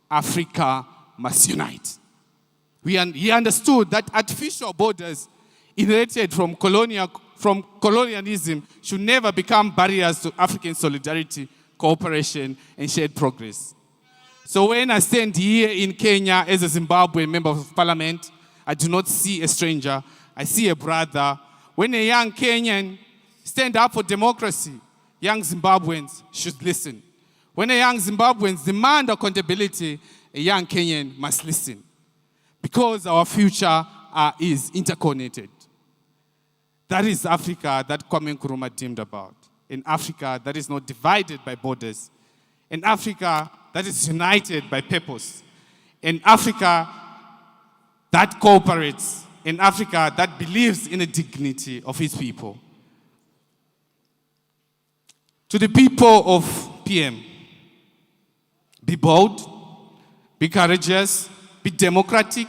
Africa must unite. He understood that artificial borders inherited from colonialism should never become barriers to African solidarity, cooperation, and shared progress. So when I stand here in Kenya as a Zimbabwean member of parliament, I do not see a stranger, I see a brother. When a young Kenyan stand up for democracy, young Zimbabweans should listen. When a young Zimbabweans demand accountability, a young Kenyan must listen. Because our future is interconnected. That is Africa that Kwame Nkrumah dreamed about. In Africa that is not divided by borders. In Africa that is united by purpose. In Africa that cooperates. In Africa that believes in the dignity of its people. To the people of PM, be bold, be courageous, be democratic,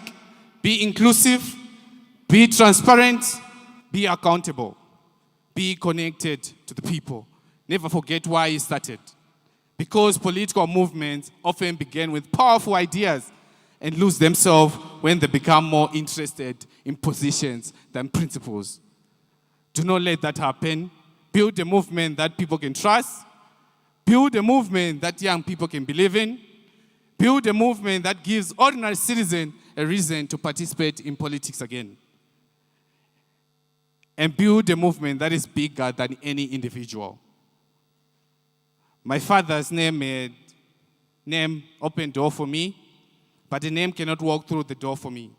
be inclusive, be transparent, be accountable, be connected to the people. Never forget why you started. Because political movements often begin with powerful ideas and lose themselves when they become more interested in positions than principles. Do not let that happen. Build a movement that people can trust. Build a movement that young people can believe in. Build a movement that gives ordinary citizens a reason to participate in politics again. And build a movement that is bigger than any individual. My father's name opened door for me, but the name cannot walk through the door for me.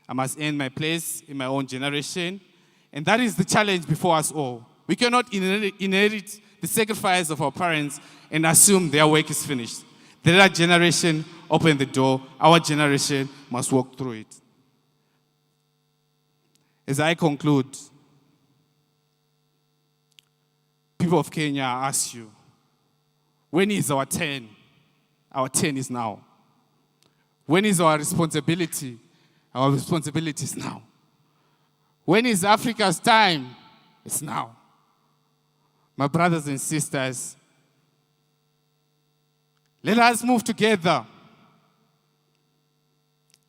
I must earn my place in my own generation, and that is the challenge before us all. We cannot inherit the sacrifice of our parents and assume their work is finished. The other generation opened the door. Our generation must walk through it. As I conclude, people of Kenya, I ask you, when is our turn? Our turn is now. When is our responsibility? Our responsibility is now. When is Africa's time? It's now. My brothers and sisters, let us move together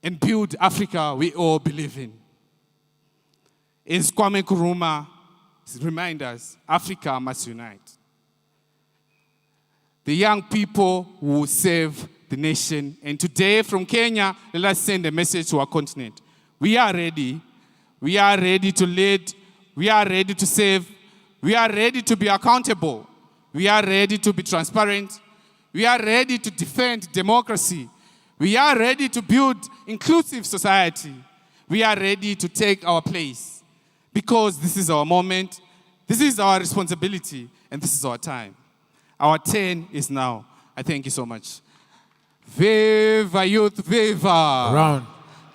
and build Africa we all believe in. As Kwame Nkrumah reminds us, Africa must unite. The young people will save the nation. And today from Kenya, let us send a message to our continent. We are ready. We are ready to lead. We are ready to save. We are ready to be accountable. We are ready to be transparent. We are ready to defend democracy. We are ready to build inclusive society. We are ready to take our place because this is our moment, this is our responsibility, and this is our time. Our turn is now. I thank you so much. Viva youth, viva! Round.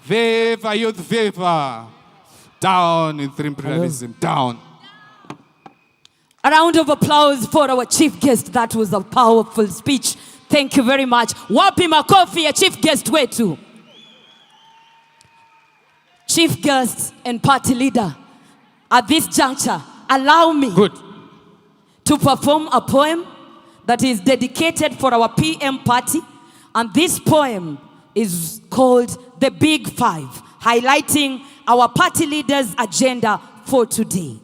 Viva youth, viva! Down in imperialism, down. A round of applause for our chief guest. That was a powerful speech. Thank you very much. Wapi makofi ya chief guest wetu. Chief guest and party leader, at this juncture, allow me to perform a poem that is dedicated for our PM party. And this poem is called The Big Five, highlighting our party leader's agenda for today.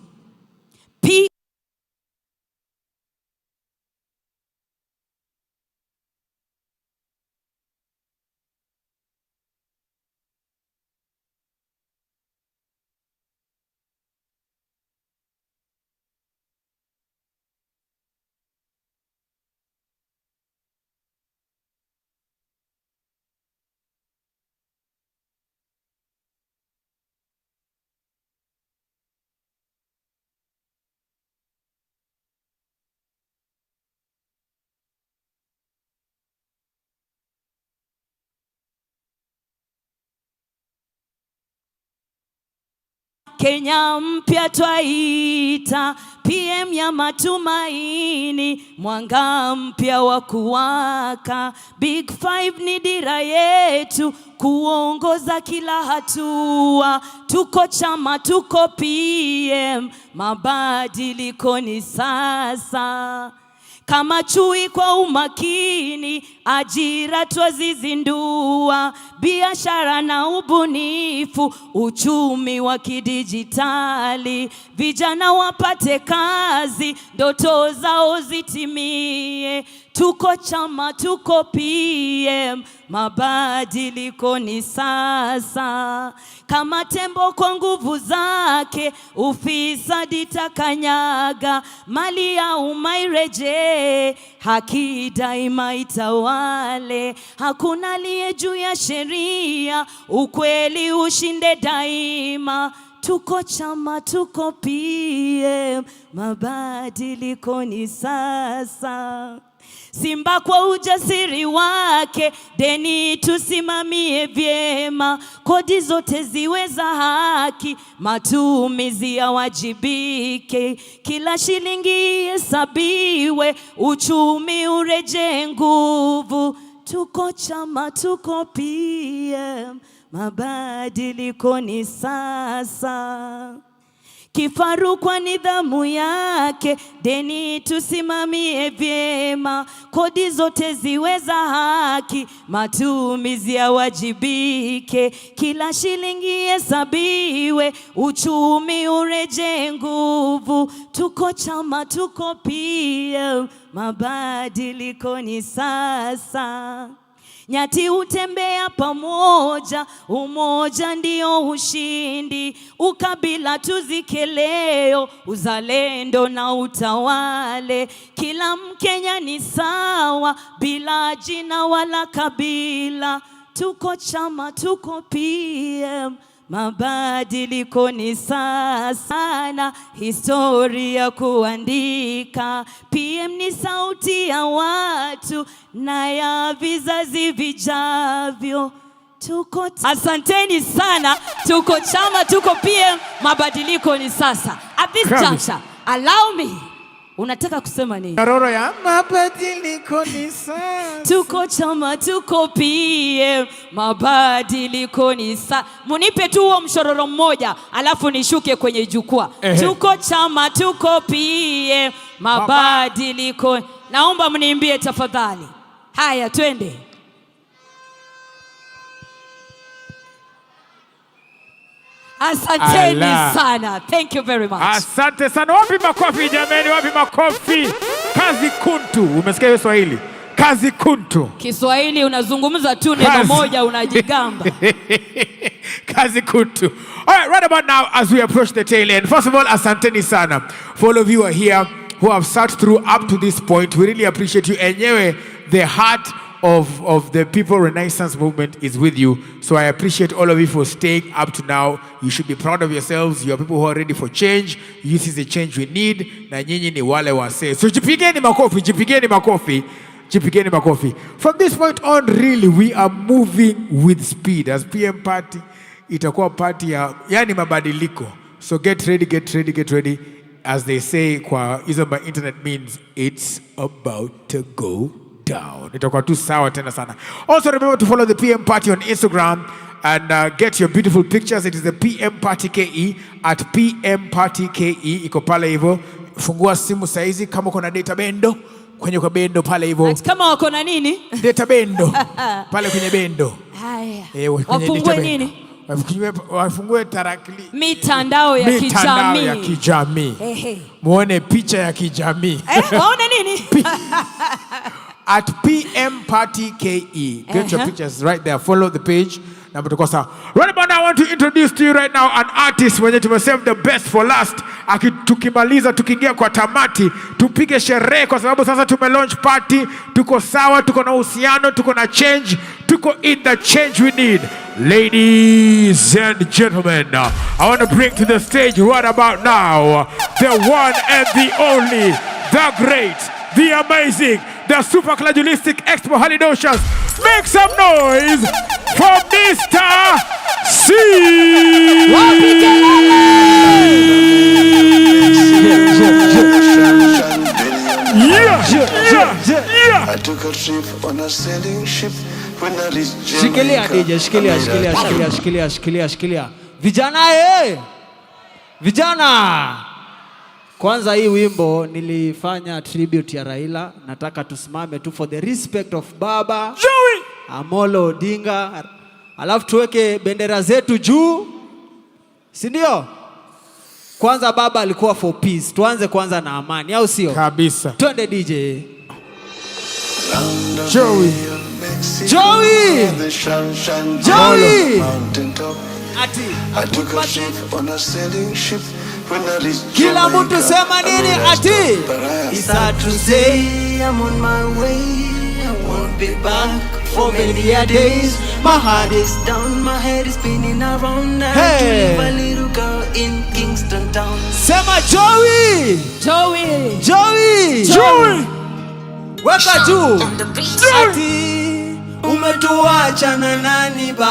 Kenya mpya twaita, PM ya matumaini, mwanga mpya wa kuwaka. Big Five ni dira yetu, kuongoza kila hatua. Tuko chama, tuko PM, mabadiliko ni sasa. Kama chui kwa umakini, ajira twazizindua, biashara na ubunifu, uchumi wa kidijitali. Vijana wapate kazi, ndoto zao zitimie. Tuko chama, tuko PM, mabadiliko ni sasa. Kama tembo kwa nguvu zake, ufisadi takanyaga. Mali ya umma ireje, haki daima itawale. Hakuna aliye juu ya sheria, ukweli ushinde daima. Tuko chama, tuko PM, mabadiliko ni sasa. Simba kwa ujasiri wake, deni tusimamie vyema. Kodi zote ziwe za haki, matumizi ya wajibike. Kila shilingi hesabiwe, uchumi ureje nguvu. Tuko chama, tuko PM, mabadiliko ni sasa. Kifaru kwa nidhamu yake, deni tusimamie vyema. Kodi zote ziwe za haki, matumizi ya wajibike. Kila shilingi hesabiwe, uchumi ureje nguvu. Tuko chama, tuko PM, mabadiliko ni sasa. Nyati hutembea pamoja, umoja ndio ushindi. Ukabila tuzike leo, uzalendo na utawale. Kila Mkenya ni sawa, bila jina wala kabila. Tuko chama, tuko PM, mabadiliko ni sasa. Na historia kuandika. PM ni sauti ya watu na ya vizazi vijavyo. Asanteni sana. Tuko chama, tuko PM, mabadiliko ni sasa. At this juncture, allow me. Unataka kusema nini? Karoro ya mabadiliko ni sasa. Tuko chama, tuko PM, mabadiliko ni sasa. Munipe tu huo mshororo mmoja, alafu nishuke kwenye jukwaa. Tuko chama, tuko PM, mabadiliko. Naomba mniimbie tafadhali. Haya, twende. Asanteni sana. Thank you very much. Asante sana. Wapi makofi jameni, wapi makofi? Kazi kuntu. Umesikia hiyo Swahili? Kazi kuntu. Kiswahili unazungumza tu neno moja unajigamba. Kazi kuntu. All right, right about now as we approach the tail end. First of all, asanteni sana. For all of you who are here who have sat through up to this point, we really appreciate you. Enyewe, the heart of the People Renaissance Movement is with you. So I appreciate all of you for staying up to now. You should be proud of yourselves. You are people who are ready for change. This is the change we need. Na nyinyi ni wale wase. So jipigeni makofi, jipigeni makofi, jipigeni makofi. From this point on, really, we are moving with speed. As PM party, itakuwa party ya yani mabadiliko. So get ready, get ready, get ready. As they say kwa hizo by internet means it's about to go down. Itakuwa tu sawa tena sana. Also remember to follow the PM Party on Instagram and get your beautiful pictures. It is the PM Party KE at PM Party KE. Iko pale hivyo. Fungua simu saizi kama uko na data bendo. Kwenye kwa bendo pale hivyo. Kama wako na nini? Data bendo. Pale kwenye bendo. Haya. Wafungue nini? Wafungue tarakili. Mitandao ya kijamii. Mitandao ya kijamii. Muone picha ya kijamii. Waone nini? At PM Party KE. Get your pictures right there. Follow the page. Right about now, I want to introduce to you right now an artist mwenye tumesave the best for last. Tukimaliza tukiingia kwa tamati, tupige sherehe kwa sababu sasa tumelaunch party, tuko sawa, tuko na uhusiano, tuko na change, tuko in the change we need. Ladies and gentlemen, I want to bring to the stage right about now the one and the only, the great, the amazing, the super cladulistic Expo Halidocious. Make some noise for Mr. C. I took a trip on a sailing ship when I reached Shikilia DJ, shikilia. Vijana Vijana! Kwanza hii wimbo nilifanya tribute ya Raila. Nataka tusimame tu for the respect of Baba Amolo Odinga. Alafu tuweke bendera zetu juu. Si ndio? Kwanza Baba alikuwa for peace. Tuanze kwanza na amani, au sio? Kabisa. Twende DJ. Joey. Ati. I took a trip on a sailing ship when I reached Kila mtu sema nini ati? It's hard to say I'm on my way. I won't be back for many days. My heart is down, my head is spinning around. I dream a little girl in Kingston town. Sema Joey. Weka juu. Ati umetuacha na nani ba